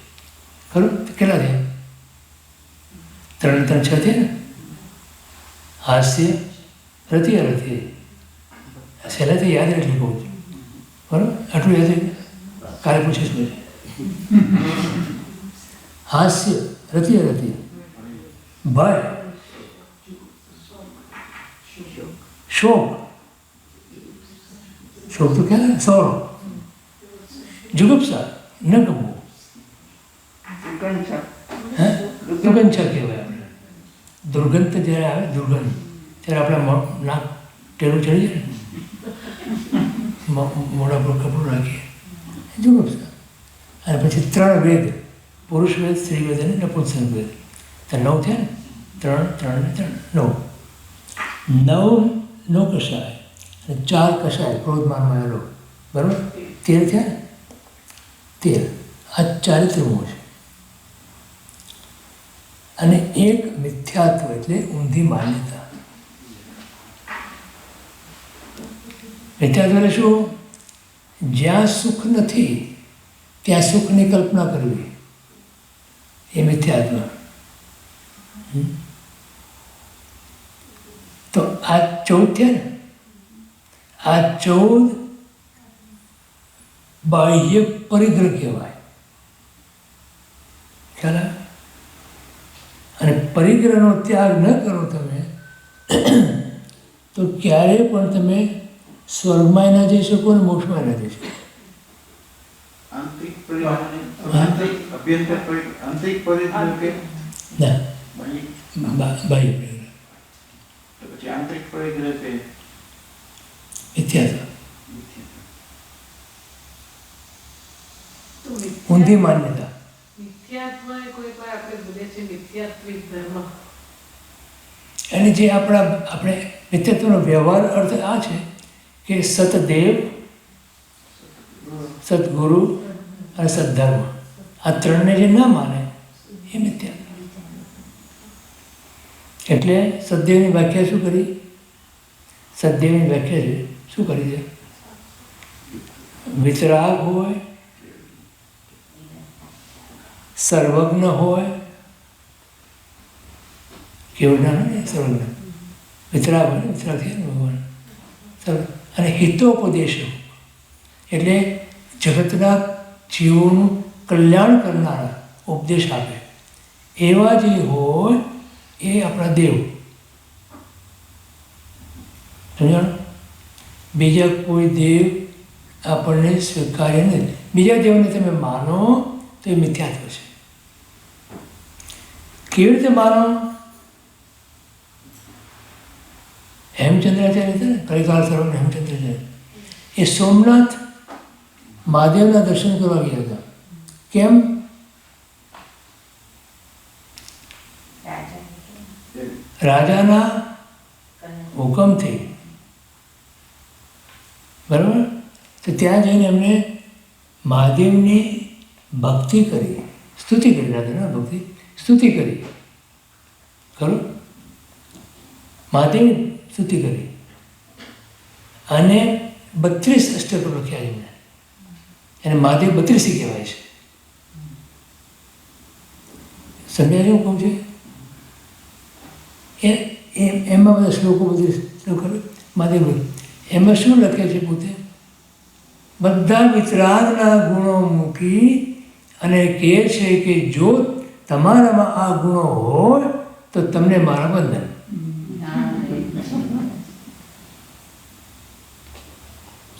ખરું? કેટલા થયા? ત્રણ ત્રણ છ થયા ને. હાસ્ય, રતિ, અરતિ. સહેલાથી યાદ રાખી કહું છું, બરાબર? આટલું યાદ રાખી, કાલે પૂછીશ પછી. હાસ્ય, રતિ, અરતિ. ભય, શોક. શોક તો ક્યાં? સોરો. જુગુપ્સા, ન ગમવું. હે? દુર્ગંધા કહેવાય આપણે. દુર્ગંધ જ્યારે આવે, દુર્ગંધ, ત્યારે આપણા નાક ટેરું ચડી જાય ને, મોઢા પર કપડું રાખીએ, જુગુપ્સા. અને પછી ત્રણ વેદ, પુરુષ વેદ, સ્ત્રી વેદ અને નપુંસક વેદ. તો 9 થયા ને, 3, 3 ને 3, 9. 9 કષાય અને 4 કષાય, ક્રોધમાન માયેલો, બરાબર? 13 થયા ને, 13. આ ચારિત્રમો છે. અને એક મિથ્યાત્વ એટલે ઊંધી માન્યતા. મિથ્યાત્વ એટલે શું? જ્યાં સુખ નથી ત્યાં સુખની કલ્પના કરવી, એ મિથ્યાત્વ. તો આ 14 થયા ને, આ 14 બાહ્ય પરિગ્રહ કહેવાય. ખ્યાલ આવે? અને પરિગ્રહનો ત્યાગ ન કરો તમે તો ક્યારેય પણ તમે સ્વર્ગમાં ના જઈ શકો અને મોક્ષમાં ના જઈ શકો. આંતરિક પરિગ્રહ, અભ્યંતર પરિગ્રહ, આંતરિક પરિગ્રહ કે ના, બાહ્ય પરિગ્રહ, તો પછી આંતરિક પરિગ્રહ કે મિથ્યાત્વ, ઊંધી માન્યતા. મિથ્યાત્વ એ કોઈ વાર આપણે બોલે છે મિથ્યાત્વિક ધર્મ. અને જે આપણે મિથ્યાત્વનો વ્યવહાર અર્થ આ છે કે સતદેવ, સદગુરુ અને સદ્ધર્મ, આ ત્રણને જે ના માને એ મિથ્યાત્વ. એટલે સદદેવની વ્યાખ્યા શું કરી? સદદેવની વ્યાખ્યા છે શું કરી છે? વિતરાગ હોય, સર્વજ્ઞ હોય, કેવું જ્ઞાન હોય ને, સર્વજ્ઞ, વિતરાગ હોય, વિતરાગ થયા ને ભગવાન, અને હિતોપદેશો એટલે જગતના જીવોનું કલ્યાણ કરનારા ઉપદેશ આપે એવા જે હોય એ આપણા દેવ. સમજાણું? બીજા કોઈ દેવ આપણને સ્વીકાર્ય નથી. બીજા દેવને તમે માનો તો એ મિથ્યાત્વ છે. કેવી રીતે માનો? હેમચંદ્રાચાર્ય હતા ને, કલિકાલ સર્વજ્ઞ હેમચંદ્રાચાર્ય, એ સોમનાથ મહાદેવના દર્શન કરવા ગયા હતા. કેમ? રાજાના હુકમથી, બરાબર? તો ત્યાં જઈને એમને મહાદેવની ભક્તિ કરી, સ્તુતિ કરી, રાધાના ભક્તિ સ્તુતિ કરી, ખરું? મહાદેવની સ્તુતિ કરી અને 32 અષ્ટકો લખ્યા એમને. એને મહાદેવ 32 કહેવાય છે. સમજાય હું કહું છું? એમાં બધા શ્લોકો, 32 શ્લોકો મહાદેવ, એમાં શું લખે છે પોતે? બધા વિતરાગના ગુણો મૂકી અને કહે છે કે જો તમારામાં આ ગુણો હોય તો તમને મારા વંદન.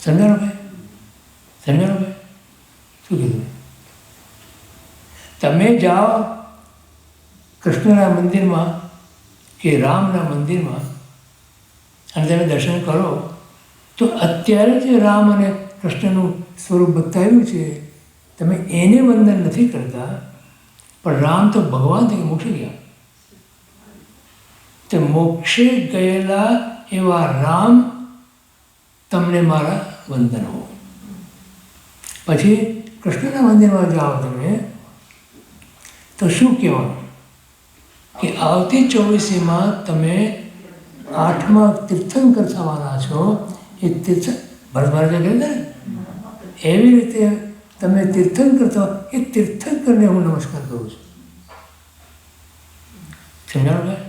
સમજાણો ભાઈ? સમજાણો ભાઈ? શું કીધું? તમે જાઓ કૃષ્ણના મંદિરમાં કે રામના મંદિરમાં અને તમે દર્શન કરો તો અત્યારે જે રામ અને કૃષ્ણનું સ્વરૂપ બતાવ્યું છે તમે એને વંદન નથી કરતા, પણ રામ તો ભગવાન થઈ મોક્ષે ગયા. તો મોક્ષે ગયેલા એવા રામ તમને મારા વંદન હો. પછી કૃષ્ણના મંદિરમાં જાઓ તમે તો શું કહેવાનું કે આવતી 24મીમાં તમે 8મા તીર્થંકર થવાના છો. એ તીર્થ ભરત મહારાજે કહ્યું ને, એવી રીતે તમે તીર્થંકર થવા, એ તીર્થંકરને હું નમસ્કાર કરું છું. સમજાણું ભાઈ?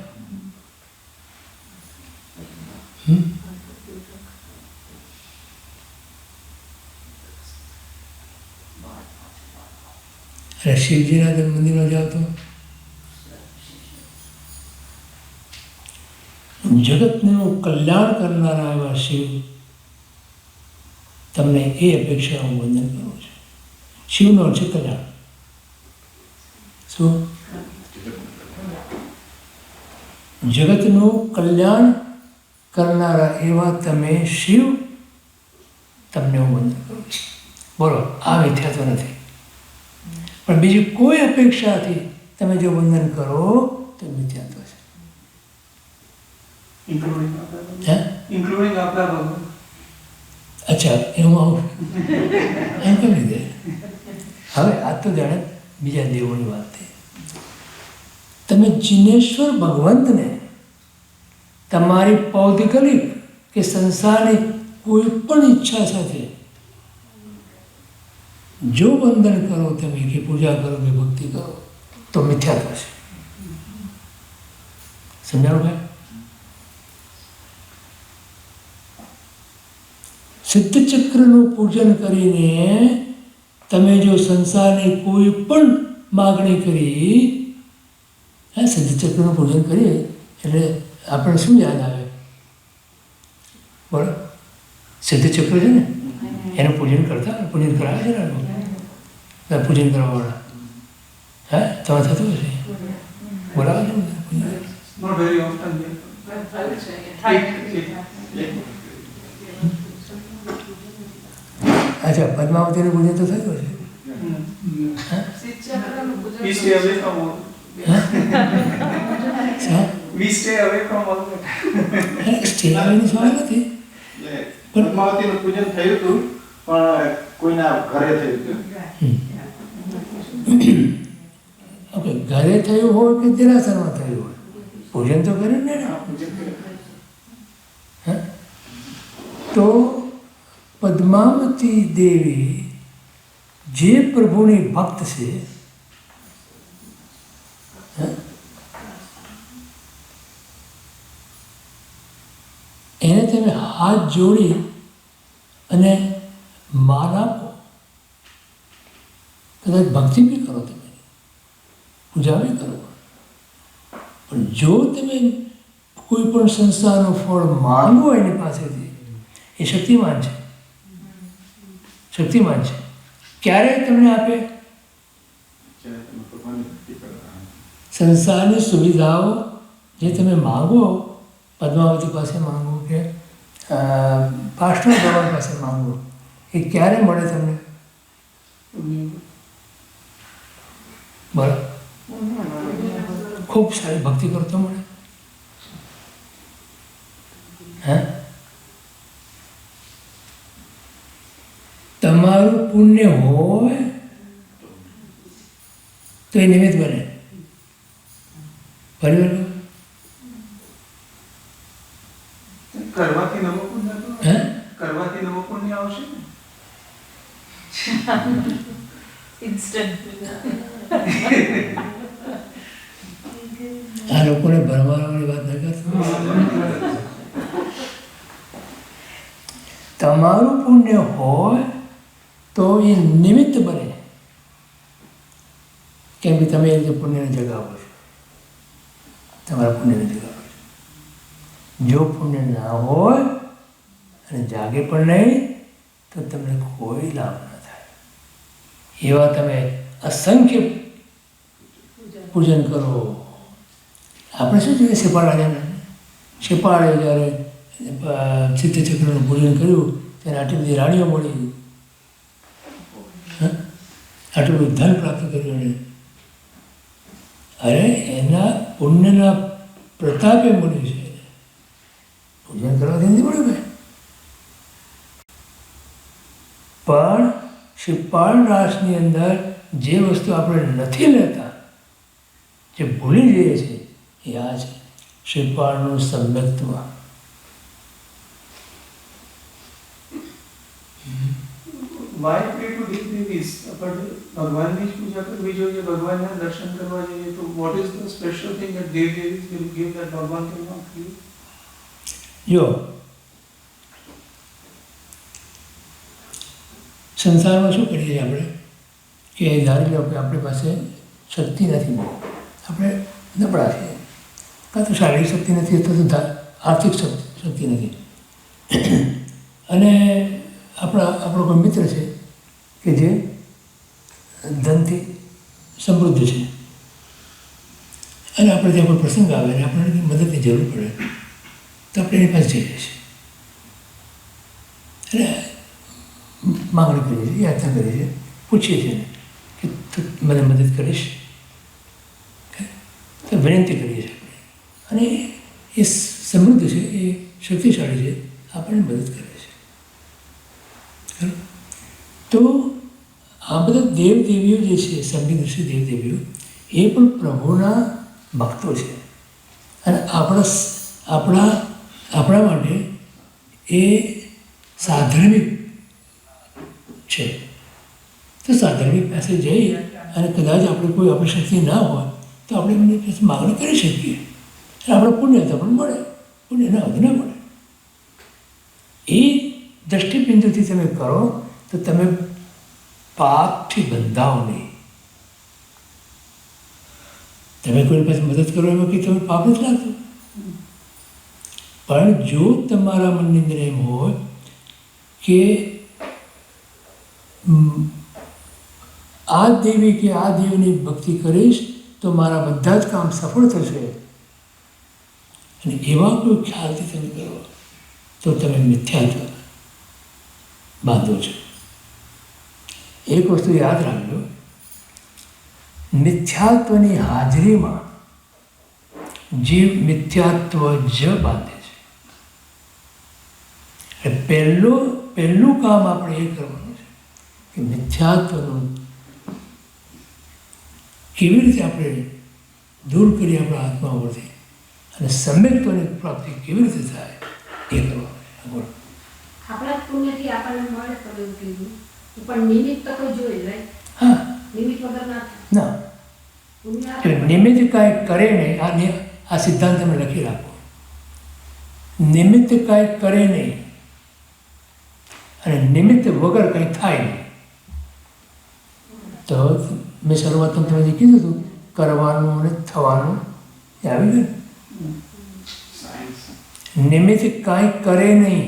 અને શિવજીના તમે મંદિરમાં જાઓ તો જગતનું કલ્યાણ કરનારા એવા શિવ તમને એ અપેક્ષા હું વંદન કરું છું. શિવનો અર્થ છે કલ્યાણ. શું? જગતનું કલ્યાણ કરનારા એવા તમે શિવ, તમને હું વંદન કરું છું. બોલો, આ મિથ્યા તો નથી. પણ બીજી કોઈ અપેક્ષાથી તમે જો વંદન કરો તો મિથ્યાત્વ છે. including આપણા ભગવાન. અચ્છા, એવું આવું એમ કેમ લીધે? હવે આ તો જાણે બીજા દેવોની વાત થઈ. તમે જિનેશ્વર ભગવંતને તમારી પૌદ્ગલિક કે સંસારની કોઈ પણ ઈચ્છા સાથે જો વંદન કરો તમે, કે પૂજા કરો કે ભક્તિ કરો, તો મિથ્યાત્વ છે. સમજાણું ભાઈ? સિદ્ધચક્રનું પૂજન કરીને તમે જો સંસારની કોઈ પણ માગણી કરી, સિદ્ધચક્રનું પૂજન કરીએ એટલે આપણને શું યાદ આવે? બોલો, સિદ્ધચક્ર છે ને, એનું પૂજન કરતા, પૂજન કરાવે છે ને, પૂજન કરવાવાળા. હે, તમે થતું હશે? બોલાવે છે ને? Not very often. અચ્છા, પદ્માવતીનું પૂજન તો થતું હશે. We stay away from all. We stay away from all that. સ્ટેલાવીની સવાલ નથી. પદ્માવતીનું પૂજન થયું હતું, પણ કોઈના ઘરે થયું હતું. ઓકે, ઘરે થયું હોય કે દેરાસરમાં થયું હોય, પૂજન તો કર્યું ને. તો પદ્માવતી દેવી જે પ્રભુની ભક્ત છે, એને તમે હાથ જોડી અને માન આપો. કદાચ ભક્તિ બી કરો, તમે પૂજા બી કરો, પણ જો તમે કોઈ પણ સંસ્થાનું ફળ માંગો એની પાસેથી, એ શક્તિમાન છે. શક્તિમાન છે. ક્યારે તમને આપે? સંસારની સુવિધાઓ જે તમે માગો, પદ્માવતી પાસે માંગો કે પાસ્ટર ભગવાન પાસે માંગો, એ ક્યારે મળે તમને? બરાબર, ખૂબ સારી ભક્તિ કરતો મળે. હે, તમારું પુણ્ય હોય તો એ નિમિત્ત બને. બરાબર? કરવાથી નવો પુણ્ય તો હે, કરવાથી નવો પુણ્ય આવશે ને. Instant. આ લોકોને ભરમાવાની વાત ન કરતો. તમારું પુણ્ય હોય તો એ નિમિત્ત બને, કેમ કે તમે એ રીતે પુણ્યને જગાવો છો, તમારા પુણ્યને જગાવો છો. જો પુણ્ય ના હોય અને જાગે પણ નહીં તો તમને કોઈ લાભ ન થાય. એવા તમે અસંખ્ય પૂજન કરો. આપણે શું જોઈએ? શેપાળ રાજાને, શેપાળે જ્યારે સિદ્ધચક્રનું પૂજન કર્યું ત્યારે આટલી બધી રાણીઓ મળી, આટલું બધું ધન પ્રાપ્ત કર્યું એને. અરે એના પુણ્યના પ્રતાપે મળ્યું છે. પૂજન કરવાથી નથી મળ્યું ભાઈ. પણ શિવપાળ રાસની અંદર જે વસ્તુ આપણે નથી લેતા, જે ભૂલી જઈએ છીએ, એ આ છે શિવપાળનું સમ્યક્ત્વ. why pray to dev-devis? But ભગવાનની જ પૂજા કરવી જોઈએ, ભગવાનના દર્શન કરવા જોઈએ. તો what is the special thing that dev-devis will give that ભગવાન cannot give? જો સંસારમાં શું કરીએ છીએ આપણે કે ધારી લો કે આપણી પાસે શક્તિ નથી, આપણે નબળા છીએ, કાં તો શારીરિક શક્તિ નથી અથવા તો આર્થિક શક્તિ નથી, અને આપણો કોઈ મિત્ર છે કે જે ધનથી સમૃદ્ધ છે અને આપણે ત્યાં કોઈ પ્રસંગ આવે અને આપણને મદદની જરૂર પડે તો આપણે એની પાસે જઈએ છીએ અને માંગણી કરીએ છીએ, યાચના કરીએ છીએ, પૂછીએ છીએ કે તું મને મદદ કરીશ, તો વિનંતી કરીએ છીએ આપણે, અને એ સમૃદ્ધ છે, એ શક્તિશાળી છે, આપણને મદદ કરે છે. તો આ બધા દેવદેવીઓ જે છે, સંગીત ઋષિ દેવદેવીઓ, એ પણ પ્રભુના ભક્તો છે અને આપણા માટે એ સાધર્મિક છે. તો સાધર્મિક પાસે જઈ અને કદાચ આપણે કોઈ આપણી શક્તિ ના હોય તો આપણે એમની પાસે માગણી કરી શકીએ અને આપણે પુણ્ય તો પણ મળે, પુણ્ય ના હોય ના મળે. એ દૃષ્ટિબિંદુથી તમે કરો તો તમે પાપથી બંધાઓ નહીં. તમે કોઈ પાસે મદદ કરો એમાં કંઈ તમે પાપ નથી લાગતું, પણ જો તમારા મનની અંદર એમ હોય કે આ દેવી કે આ દેવીની ભક્તિ કરીશ તો મારા બધા જ કામ સફળ થશે, અને એવા કોઈ ખ્યાલથી તમે કરો તો તમે મિથ્યાત્વ બાંધો છો. એક વસ્તુ યાદ રાખજો, મિથ્યાત્વની હાજરીમાં જીવ મિથ્યાત્વ જ બાંધે છે. પહેલું કામ આપણે એ કરવાનું છે કે મિથ્યાત્વનું કેવી રીતે આપણે દૂર કરીએ આપણા આત્મા ઉપરથી અને સમ્યક્ત્વની પ્રાપ્તિ કેવી રીતે થાય એ કરવાનું. આપણા પુણ્યથી આપણને મળે તો એવું કીધું, પણ નિમિત્ત તો કોઈ જોઈએ રાઈટ? હા, નિમિત્ત વગર ના ના, પુણ્ય નિમિત્ત કાંઈ કરે નહીં. આ સિદ્ધાંત તમે લખી રાખો. નિમિત્ત કાંઈ કરે નહીં અને નિમિત્ત વગર કંઈ થાય નહીં. તો મેં શરૂઆતમાં તમે જે કીધું હતું કરવાનું અને થવાનું એ આવી ગયું. નિમિત્ત કાંઈ કરે નહીં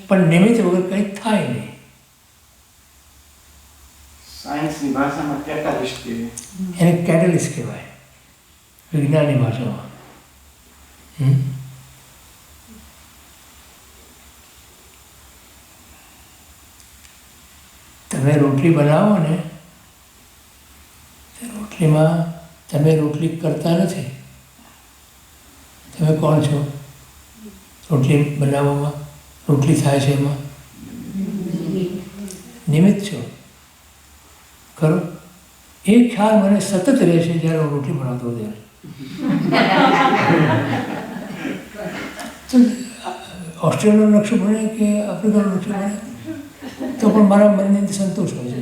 પણ નિમિત્ત વગર કંઈ થાય નહીં. સાયન્સની ભાષામાં કેટાલિસ્ટ કહેવાય. એને કેટલિસ્ટ કહેવાય વિજ્ઞાનની ભાષામાં. તમે રોટલી બનાવો ને, રોટલીમાં તમે રોટલી કરતા નથી. તમે કોણ છો? રોટલી બનાવવામાં, રોટલી થાય છે એમાં નિમિત્ત છો, ખરો? એ ખ્યાલ મને સતત રહે છે જ્યારે હું રોટલી બનાવતો હોઉં ત્યારે. તો ઓસ્ટ્રેલિયાનો નકશો બને કે આફ્રિકાનો નકશો બને તો પણ મારા મનની અંદર સંતોષ હોય છે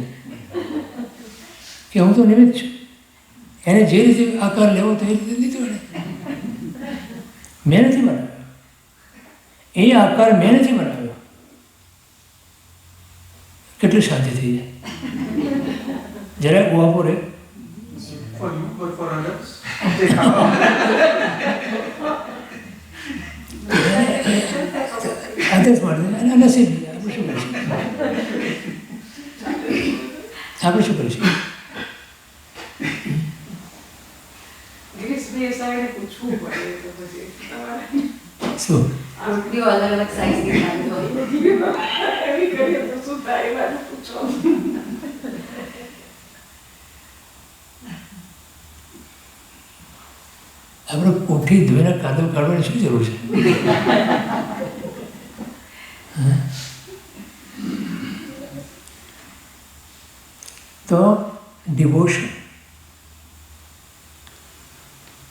કે હું તો નિમિત્ત છું. એને જે રીતે આકાર લેવો તો એ રીતે લીધો એને. મેં નથી બનાવ્યો, એ આકાર મેં નથી બનાવ્યો. કેટલી શાંતિ થઈ જાય જરાક ઉભા રહે. For you, but for others. આદેશ માટે અને નસીબ આપણે શું કરીશું? આપણે શું કરીશું? ગિરીશભાઈ સાહેબને પૂછવું પડે તો પછી તમારે શું રોટલીઓ અલગ અલગ સાઈઝની ખાવી હોય. એવી કરીએ તો શું થાય એ વાત પૂછો. આપણે કોઠી ધોઈને કાદવ કાઢવાની શું જરૂર છે? તો ડિવોશન,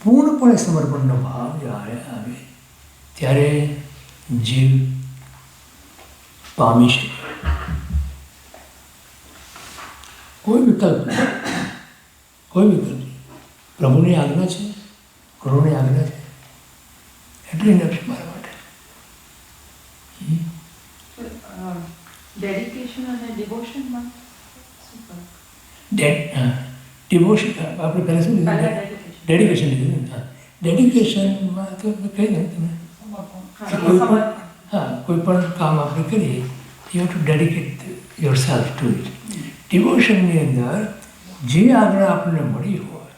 પૂર્ણપણે સમર્પણનો ભાવ જ્યારે આવે ત્યારે જીવ પામી શકે. કોઈ વિકલ્પ નહીં, કોઈ વિકલ્પ નહીં. પ્રભુની આજ્ઞા છે, ગુરુની આજ્ઞા છે, એટલે ઇનફ મારા માટે. ડેડિકેશન અને ડિવોશનમાં શું ફરક? ડિવોશન આપણે પહેલાં શું પહેલા લીધું? ડેડિકેશન. ડેડિકેશન લીધું ને. હા, ડેડિકેશનમાં તો મેં કહી દઉં તમે કોઈ પણ કોઈ પણ કામ આપણે કરીએ you have to dedicate yourself to it. ડિવોશનની અંદર જે આજ્ઞા આપણને મળી હોય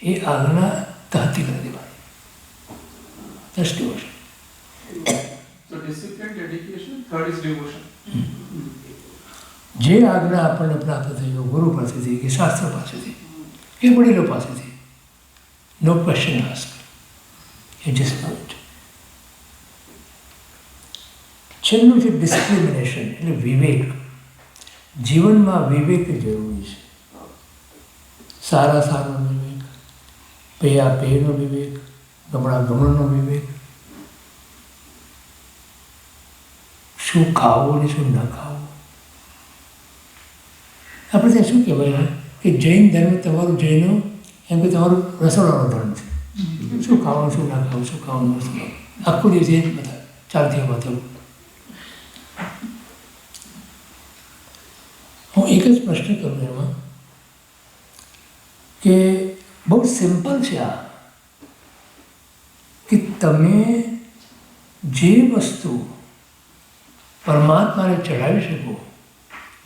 એ આજ્ઞા તહતી કરી દેવાની. દસ devotion. So discipline, dedication, third is devotion. જે આજ્ઞા આપણને પ્રાપ્ત થઈ હોય ગુરુ પાસેથી કે શાસ્ત્ર પાસેથી કે વડીલો પાસેથી, નો ક્વેશ્ચન આસ્ક, એ જસ્ટ ડુ ઇટ. છેલ્લું છે ડિસ્ક્રિમિનેશન, એટલે વિવેક. જીવનમાં વિવેક જરૂરી છે. સારા સારનો વિવેક, પેયા પેયનો વિવેક, ગમણા ગમણનો વિવેક, શું ખાવું ને શું ન ખાવું. આપણે ત્યાં શું કહેવાય કે જૈન ધર્મ તમારું જૈનો એમ કે તમારું રસોડાનો ધર્મ છે. શું ખાવાનું શું ના ખાવું, શું ખાવાનું શું ખાવું, આખું દિવસ એ જ બધા ચાલતી વાતો. હું એક જ પ્રશ્ન કરું એમાં કે બહુ સિમ્પલ છે આ, કે તમે જે વસ્તુ પરમાત્માને ચડાવી શકો,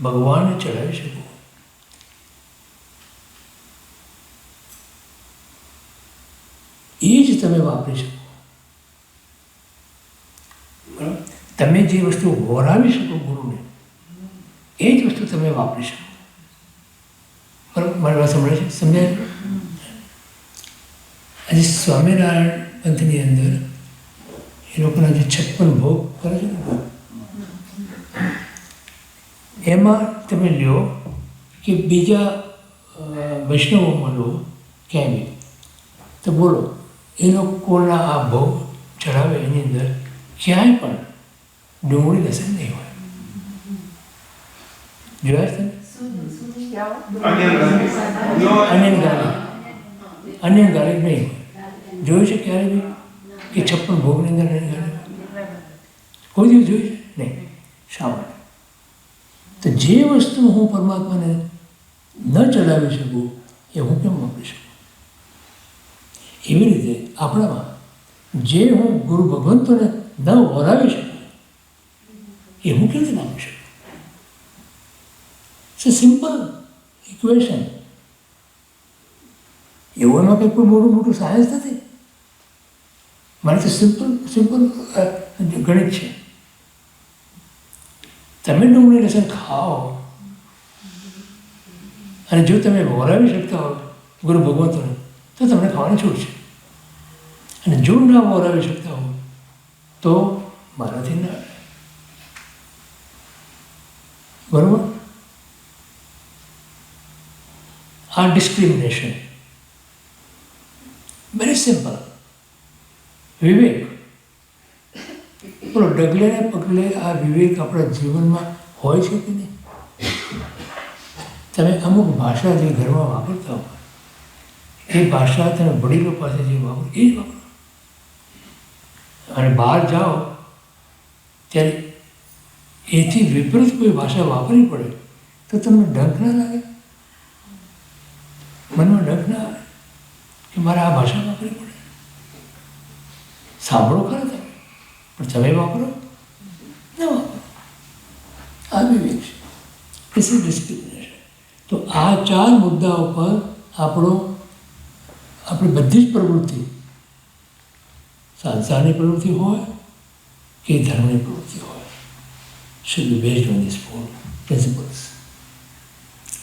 ભગવાનને ચડાવી શકો, એ જ તમે વાપરી શકો. બરાબર? તમે જે વસ્તુ વોરાવી શકો ગુરુને, એ જ વસ્તુ તમે વાપરી શકો. બરાબર? મારી વાત સમજાય છે? સમજાય? આજે સ્વામિનારાયણ પંથની અંદર એ લોકોના જે 56 ભોગ કરે છે ને, એમાં તમે લ્યો કે બીજા વૈષ્ણવોમાં લો ક્યાંય બી, તો બોલો એ લોકોના આ ભોગ ચડાવે એની અંદર ક્યાંય પણ ડુંગળી લસણ નહીં હોય. જોયા છે તમે? અનિયન ગાર્લિક નહીં હોય. જોયું છે ક્યારે બી કે 56 ભોગની અંદર અનિયન ગાર્લિક કોઈ દિવસ જોયું છે નહીં? શા માટે? તો જે વસ્તુ હું પરમાત્માને ન ચડાવી શકું એ હું કેમ વાપરી શકું? એવી રીતે આપણામાં જે હું ગુરુ ભગવંતોને ન વરાવી શકું એ હું કેવી રીતે વાપરી શકું? It's a simple equation. એવું એમાં કંઈ કોઈ મોટું સાયન્સ નથી. મારે તો સિમ્પલ ગણિત છે. તમે ડુંગળી લસણ ખાઓ અને જો તમે વોરાવી શકતા હો ગુરુ ભગવંતોને તો તમને ખાવાની છૂટ છે, અને જો ના વોરાવી શકતા હો તો મારાથી ના. બરાબર? આ ડિસ્ક્રિમિનેશન વેરી સિમ્પલ. વિવેક, બોલો ડગલે ને પગલે આ વિવેક આપણા જીવનમાં હોય છે કે નહીં? તમે અમુક ભાષા જે ઘરમાં વાપરતા હો એ ભાષા તમે વડીલો પાસે જે વાપરો એ જ વાપરો. અને બહાર જાઓ ત્યારે એથી વિપરીત કોઈ ભાષા વાપરવી પડે તો તમને ડંખ ના લાગે? મનમાં ડંખ ના આવે કે મારે આ ભાષા વાપરવી પડે? સાંભળો ખરા તમે, પણ તમે વાપરો ના વાપરો. આ વિવેક છે. This is discrimination. તો આ 4 મુદ્દાઓ પર આપણી બધી જ પ્રવૃત્તિ, સંસારની પ્રવૃત્તિ હોય કે ધર્મની પ્રવૃત્તિ હોય, should be based on these 4 principles.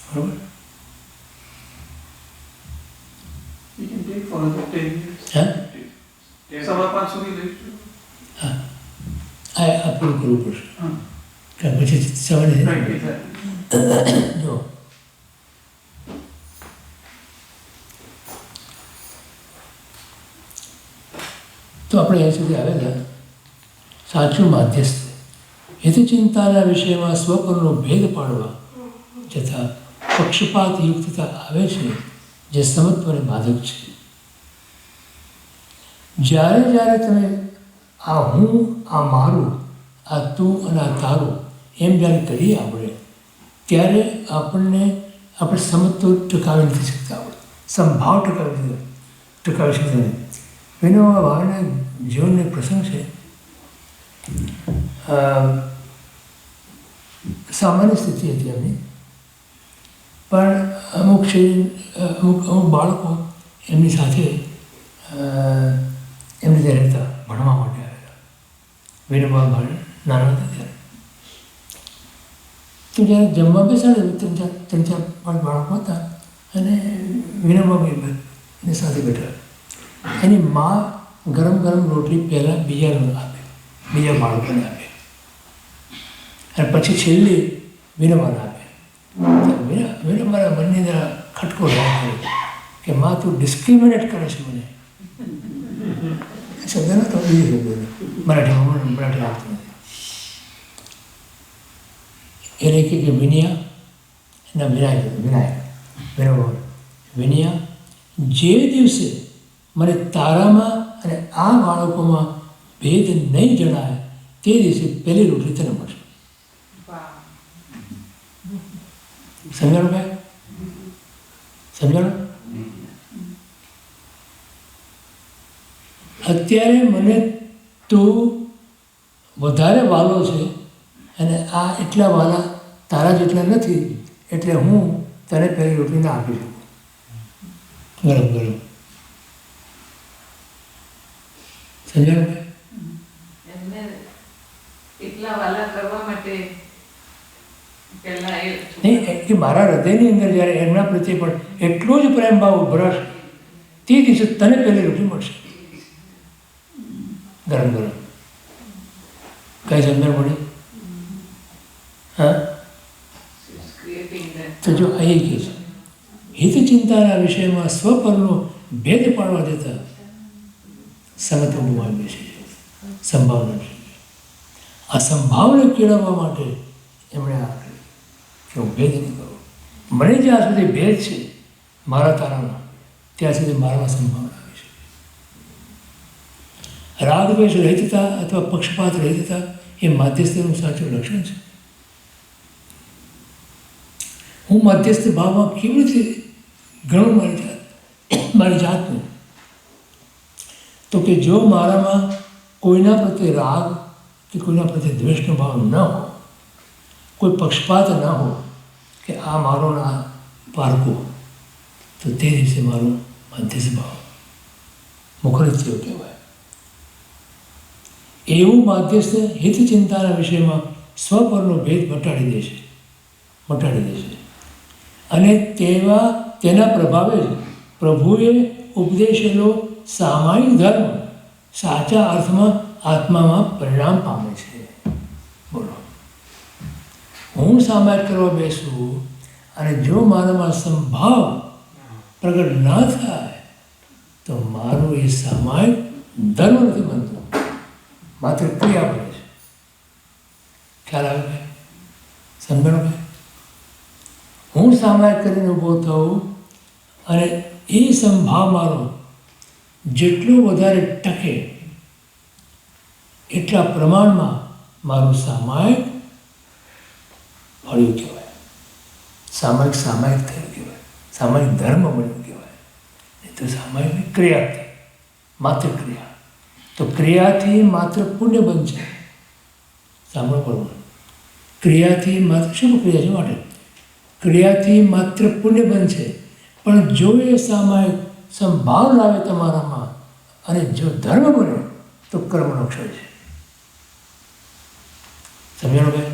બરાબર? We can take for another 10 years. હા, 5:15 સુધી લઈશું. હા, આ પૂરું કરવું પડશે. હા. કારણ પછી સવારે Right, exactly. જો તો આપણે અહીં સુધી આવેલા. સાચું માધ્યસ્થ હિતચિંતાના વિષયમાં સ્વપરનો ભેદ પાડવા જતાં પક્ષપાતયુક્તતા આવે છે જે સમત્વને બાધક છે. જ્યારે જ્યારે તમે આ હું, આ મારું, આ તું અને આ તારું એમ જ્યારે કરીએ આપણે, ત્યારે આપણે સમત્વ ટકાવી નથી શકતા, આપણે સંભાવ ટકાવી શકતા નથી. વિનોબા ભાવેના જીવનનો એક પ્રસંગ છે. સામાન્ય સ્થિતિ હતી એમની, પણ અમુક બાળકો એમની સાથે એમને ત્યાં રહેતા, ભણવા માટે આવેલા. વિનોબા ભાવે નાના હતા ત્યારે. તો જ્યારે જમવા બેસાડે 3-4 બાળકો હતા અને વિનોબાભાઈ સાથે બેઠા. એની મા ગરમ રોટલી પહેલાં બીજા બાળકોને આપે અને પછી છેલ્લી વિનોબાને આપે. વિનોબાના મનની અંદર ખટકો રહ્યા કે માં તું ડિસ્ક્રિમિનેટ કરે છે મને. શબ્દ નતો, બીજો શબ્દ મરાઠી આવતું નથી. એને કહે કે વિનાયક વિનયા, જે દિવસે મને તારામાં અને આ બાળકોમાં ભેદ નહીં જણાય તે દિવસે પહેલી રોટલી તને મળશે. સમજાણું ભાઈ? સમજાણું? અત્યારે મને તું વધારે વાલો છે અને આ એટલા વાલા તારા જેટલા નથી, એટલે હું તને પહેલી રોટલી ના આપી શકું. ગરમ સમજાણું? એમને એટલા વાલા કરવા માટે પહેલા નહીં, કે મારા હૃદયની અંદર જ્યારે એમના પ્રત્યે પણ એટલો જ પ્રેમ ભાવ ઉભરાશે તે દિવસે તને પહેલી રોટલી મળશે. ગરમ કઈ સમજણ પડી? હા, તો જો અહીં કહે છે હિત ચિંતાના વિષયમાં સ્વપરનો ભેદ પાડવા દેતા સમત્વ ગુમાવી છે. સંભાવના છે. આ સંભાવને કેળવવા માટે એમણે આ કર્યું કે હું ભેદ નહીં કરું. મને જ્યાં સુધી ભેદ છે મારા તારામાં, ત્યાં સુધી મારામાં સંભાવના આવી છે. રાગદ્વેષ રહિતતા અથવા પક્ષપાત રહિતતા એ માધ્યસ્થનું સાચું લક્ષણ છે. હું મધ્યસ્થ ભાવમાં કેવી રીતે ગણું મારી જાતનું? તો કે જો મારામાં કોઈના પ્રત્યે રાગ કે કોઈના પ્રત્યે દ્વેષનો ભાવ ન હોય, કોઈ પક્ષપાત ન હોય કે આ મારો ના પારકો, તો તે દિવસે મારો મધ્યસ્થ ભાવ મુખરિત થયો કહેવાય. એવું માધ્યસ્થ હિત ચિંતાના વિષયમાં સ્વપરનો ભેદ મટાડી દેશે અને તેના પ્રભાવે જ પ્રભુએ ઉપદેશેલો સામાયિક ધર્મ સાચા અર્થમાં આત્મામાં પરિણામ પામે છે. બોલો, હું સામાયિક કરવા બેસું અને જો મારામાં સંભાવ પ્રગટ ના થાય તો મારું એ સામાયિક ધર્મ નથી બનતું, માત્ર ક્રિયા બને છે. ખ્યાલ આવે ભાઈ? સમજણ ભાઈ? હું સામાયિક કરીને ઊભો થઉં અને એ સંભાવ મારો જેટલું વધારે ટકે એટલા પ્રમાણમાં મારું સામાયિક મળ્યું કહેવાય. સામાયિક થયું કહેવાય. સામાયિક ધર્મ બન્યું કહેવાય. નહીં તો સામાયિક ક્રિયા થઈ, માત્ર ક્રિયા. તો ક્રિયાથી માત્ર પુણ્ય બનશે. સાંભળો બરોબર? ક્રિયાથી માત્ર શું ક્રિયા છે માટે? ક્રિયાથી માત્ર પુણ્ય બનશે, પણ જો એ સામાયિક સંભાવ લાવે તમારામાં અને જો ધર્મ બને તો કર્મનો ક્ષય છે. સમજાણું ભાઈ?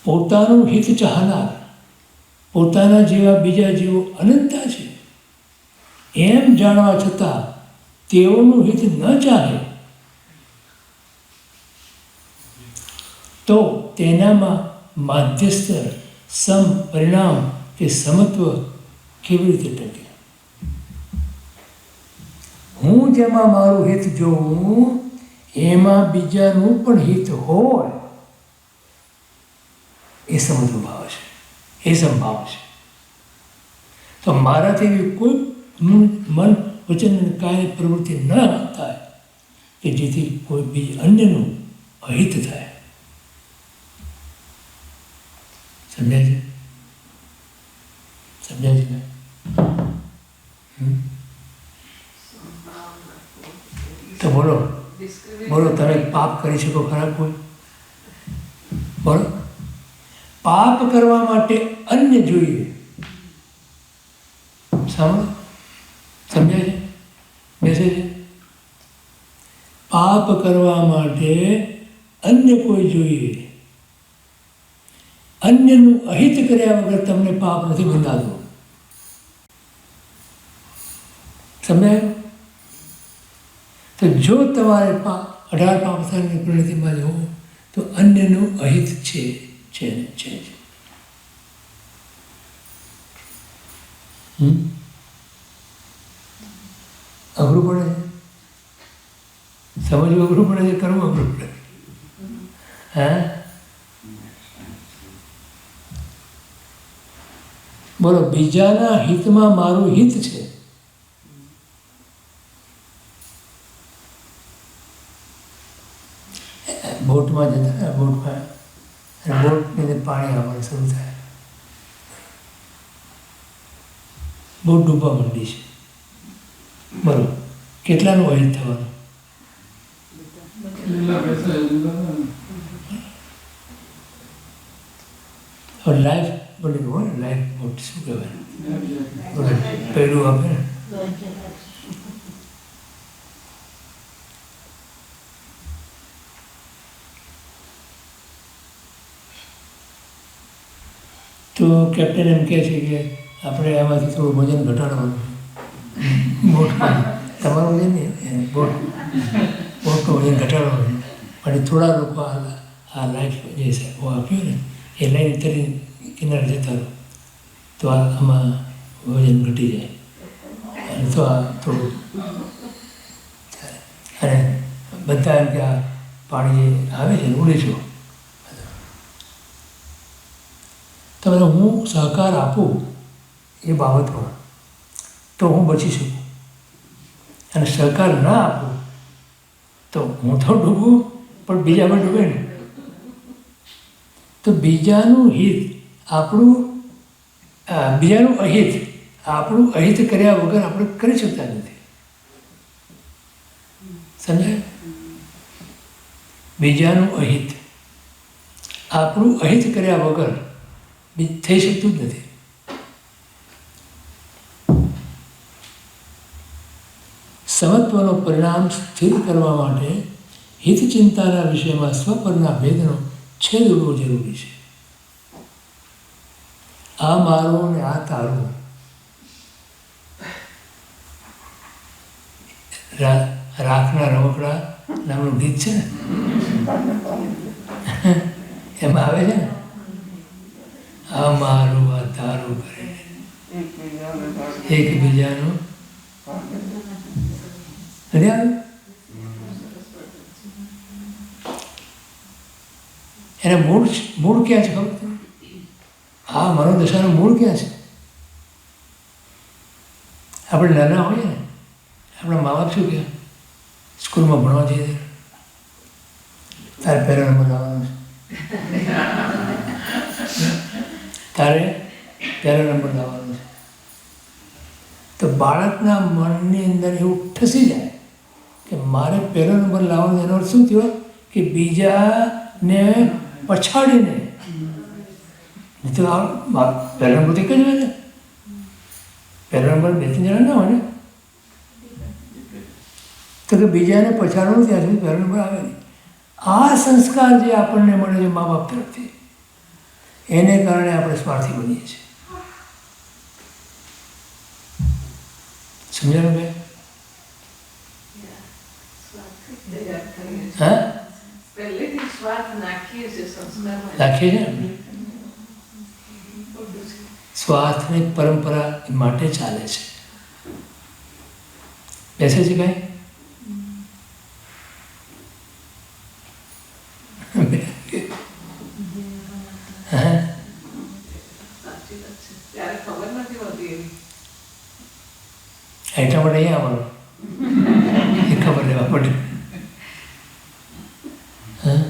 પોતાનું હિત ચાહનાર, પોતાના જેવા બીજા જીવો અનંતા છે એમ જાણવા છતાં તેઓનું હિત ન ચાહે તો તેનામાં માધ્યસ્થ સમ પરિણામ કે સમત્વ કેવી રીતે ટકે? હું જેમાં મારું હિત જોઉં એમાં બીજાનું પણ હિત હોય એ સમજવો ભાવ છે, એ સંભાવ છે. તો મારાથી એવી કોઈ મન વચન અને કાયની પ્રવૃત્તિ ન થાય કે જેથી કોઈ બીજ અન્યનું અહિત થાય. સમજાય છે? સમજાય છે? તો બોલો બોલો, તમે પાપ કરી શકો ખરા કોઈ? બોલો. પાપ કરવા માટે અન્ય જોઈએ. સાંભળો, સમજાય છે? બેસે છે? પાપ કરવા માટે અન્ય કોઈ જોઈએ. અન્યનું અહિત કર્યા વગર તમને પાપ નથી બંધાતું. સમજાયું? તો જો તમારે 18 પાપ સ્થાનની પ્રણતિમાં જવું તો અન્યનું અહિત છે. અઘરું પડે છે, સમજવું અઘરું પડે છે, કરવું અઘરું પડે. હા, બોલો. બીજાના હિતમાં મારું હિત છે. બોટમાં જતા, બોટમાં અને બોટની અંદર પાણી આવવાનું શરૂ થાય. બોટ ડૂબવા માંડી છે. બરોબર, કેટલાનું અહિત થવાનું? હવે લાઈફ બની ગયું હોય ને, લાઈફ બોટ શું કહેવાય? પેલું આપે ને. તો કેપ્ટન એમ કહે છે કે આપણે આમાંથી થોડું વજન ઘટાડવાનું છે. બોટમાં તમારું વજન નહીં, બોટનું વજન ઘટાડવાનું છે. અને થોડા લોકો આ લાઈફ જે આપ્યું ને એ લાઈન તરી કિનારે જતા રહો તો આમાં વજન ઘટી જાય. અને તો આ થોડું અને બધા એમ કે આ પાણી જે આવે છે ઉડે છો. તમે હું સહકાર આપું એ બાબતમાં તો હું બચી શકું, અને સહકાર ના આપું તો હું તો ડૂબું પણ બીજામાં ડૂબે ને. તો બીજાનું હિત આપણું, બીજાનું અહિત આપણું અહિત કર્યા વગર આપણે કરી શકતા નથી. સમજાય? બીજાનું અહિત આપણું અહિત કર્યા વગર થઈ શકતું જ નથી. સમત્વનો પરિણામ સ્થિર કરવા માટે હિત ચિંતાના વિષયમાં સ્વપરના ભેદનો છેદ ઉડવો જરૂરી છે. આ મારું ને આ તારું, રાખના રમકડા નામનું ગીત છે ને, એમાં આવે છે ને, આ મારું આ તારું કરીને એકબીજાનું નથી આવે. એના મૂળ ક્યાં છે ખબર તમને? આ મનોદશાનું મૂળ ક્યાં છે? આપણે નાના હોઈએ ને, આપણા મા બાપ શું કહે, સ્કૂલમાં ભણવા જઈએ તારે પહેલા નંબર લાવવાનો છે, તારે પહેલો નંબર લાવવાનો છે. તો બાળકના મનની અંદર એવું ઠસી જાય કે મારે પહેલો નંબર લાવવાનો. એનો અર્થ શું થયો કે બીજાને પછાડીને, તો આ પહેલો નંબર તો એક જ હોય ને, પહેલો નંબર 2-3 જણા ના હોય ને. તો કે બીજાને પછાડવાનું ત્યાં સુધી પહેલો નંબર આવે નહીં. આ સંસ્કાર જે આપણને મળે છે મા બાપ તરફથી, એને કારણે આપણે સ્વાર્થી બનીએ છીએ. સમજાયું ભાઈ? હા, પહેલેથી સ્વાર્થ નાખીએ છીએ સંસ્કારમાં. રાખીએ છીએ ને. સ્વાર્થની પરંપરા માટે ચાલે છે. બેસે છે કાંઈ? એટલા માટે અહીંયા આવવાનું એ ખબર લેવા પડે. હા,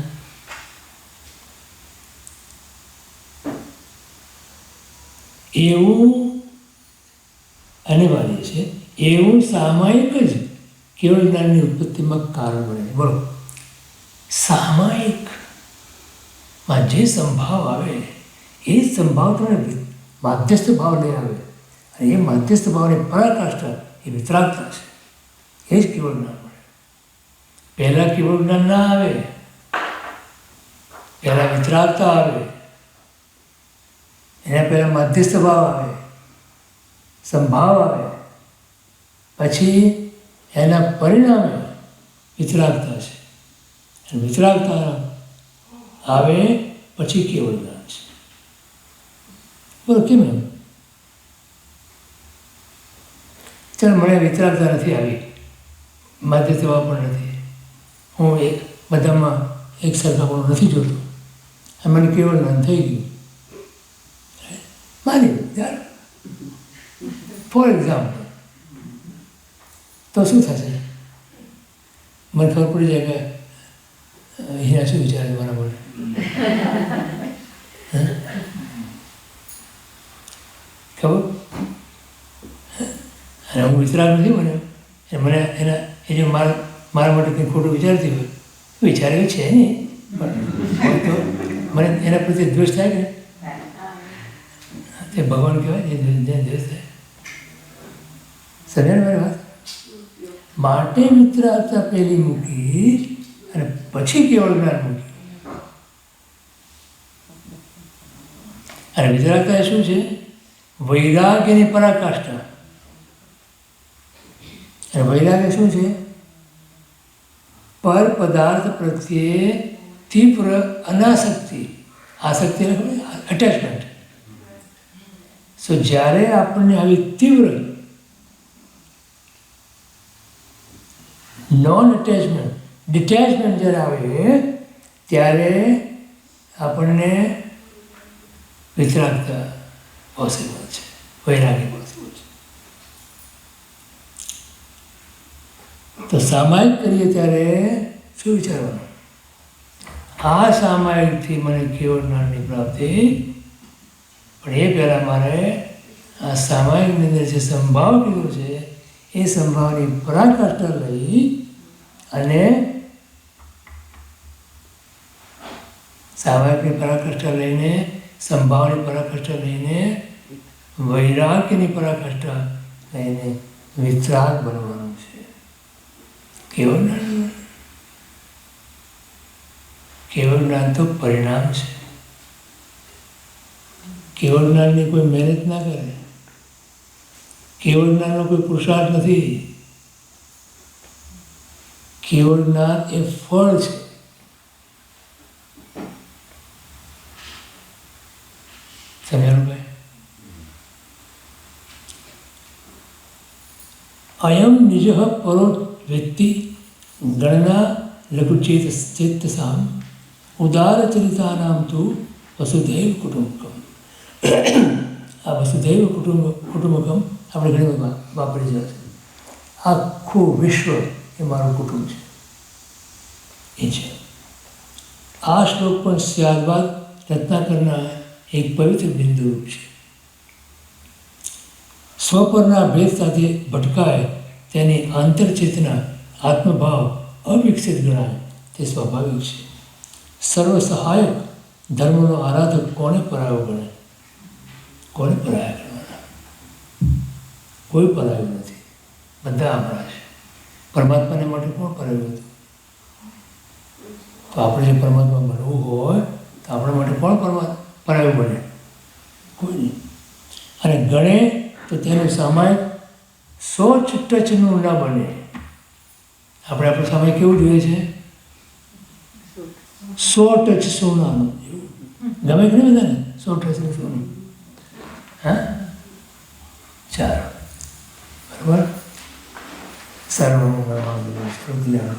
એવું અનિવાર્ય છે, એવું સામાયિક જ કેવળ જ્ઞાનની ઉત્પત્તિમાં કારણ બને છે. બોલો, સામાયિકમાં જે સંભાવ આવે એ સંભાવ તમને માધ્યસ્થ ભાવ લઈ આવે, અને એ માધ્યસ્થ ભાવની પરાકાષ્ઠા એ વિતરાગતા છે. એ જ કેવળ જ્ઞાન મળે. પહેલાં કેવળ જ્ઞાન ના આવે, પહેલાં વિતરાગતા આવે, એના પહેલાં મધ્યસ્થ ભાવ આવે, સંભાવ આવે, પછી એના પરિણામે વિતરાગતા છે. અને વિતરાગતા આવે પછી કેવળ જ્ઞાન છે. બોલો કેમ એમ? ચાલ, મને વિતરાગતા નથી આવી, મધ્યસ્થ ભાવ પણ નથી, હું એક બધામાં એક સરખાપણું નથી જોતો, અને મને કેવળ જ્ઞાન થઈ ગયું. માની યાર, ફોર એક્ઝામ્પલ, તો શું થશે? મને ખબર પડી જાય કે અહીંયા શું વિચારે મારા માટે. ખબર? અને હું વિતરાગ નથી બન્યો, મને એના એ જે મારા માટે કંઈ ખોટું વિચારતી હોય, વિચારે છે નહીં, પણ તો મને એના પ્રત્યે દ્વેષ થાય કે તે ભગવાન કહેવાય જે દ્વેષ થાય. સમજાય મારી વાત? માટે વિતરાગતા પહેલી મૂકી અને પછી કેવળ જ્ઞાન મૂકી. અને વિતરાગતા એ શું છે? વૈરાગ્યની પરાકાષ્ઠા. અને વૈરાગ્ય શું છે? પર પદાર્થ પ્રત્યે તીવ્ર અનાસક્તિ. આસક્તિ અટેચમેન્ટ. સો જ્યારે આપણને આવી તીવ્ર નોન અટેચમેન્ટ, ડિટેચમેન્ટ જ્યારે આવે ત્યારે આપણને વિતરાગતા પોસિબલ છે, વૈરાગ્ય પોસિબલ છે. તો સામાયિક કરીએ ત્યારે શું વિચારવાનું? આ સામાયિકથી મને કેવળ જ્ઞાનની પ્રાપ્તિ, પણ એ પહેલાં મારે આ સામાયિકની અંદર જે સંભાવ કીધો છે એ સંભાવની પરાકાષ્ઠા લઈ અને સામાયિકની પરાકાષ્ઠા લઈને, સંભાવની પરાકાષ્ઠા લઈને, વૈરાગ્યની પરાકાષ્ઠા લઈને વિતરાગ બનવાનું છે. કેવળ જ્ઞાન, કેવળ જ્ઞાન તો પરિણામ છે. કેવળ જ્ઞાનની કોઈ મહેનત ના કરે, કેવળ જ્ઞાનનો કોઈ પુરુષાર્થ નથી. કેવળ જ્ઞાન એ ફળ છે. સમજાયું ભાઈ? અયમ નિજ પરો વ્યક્તિ ગણના લઘુચેત ચેતસામ ઉદારચરિતાનામ તો વસુધૈવ કુટુંબકમ. આ વસુધૈવ કુટુંબકમ આપણે ઘણી વખત વાપરી જશે. આખું વિશ્વ એ મારું કુટુંબ છે, એ છે. આ શ્લોક પણ ત્યારબાદ રત્નાકરના એક પવિત્ર બિંદુ રૂપ છે. સ્વપરના ભેદ સાથે ભટકાય તેની આંતરચેતના આત્મભાવ અવિકસિત ગણાય તે સ્વાભાવિક છે. સર્વ સહાયક ધર્મનો આરાધક કોને પરાયો ગણે? કોને પરાયા ગણવાના? કોઈ પરાયું નથી, બધા આપણા છે. પરમાત્માને માટે કોણ પરાયું હતું? તો આપણે જે પરમાત્મા બનવું હોય તો આપણા માટે કોણ પરાયું બને? કોઈ નહીં. અને ગણે તો તેનું સામાયિક 100 ટચનું ના બને. આપણે સામાયિક કેવું જોઈએ છે? 100 ટચ સોનાનું. ગમે કે નહીં બધાને 100 ટચનું સોનું? હા, ચાલો, બરાબર. સર્વમંગળમાંગલ્યં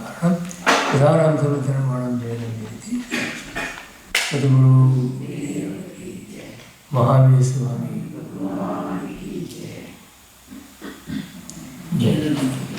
સદારામ સર્વધર્માણામ જયતિ સદગુરુ મહાવીર સ્વામી જય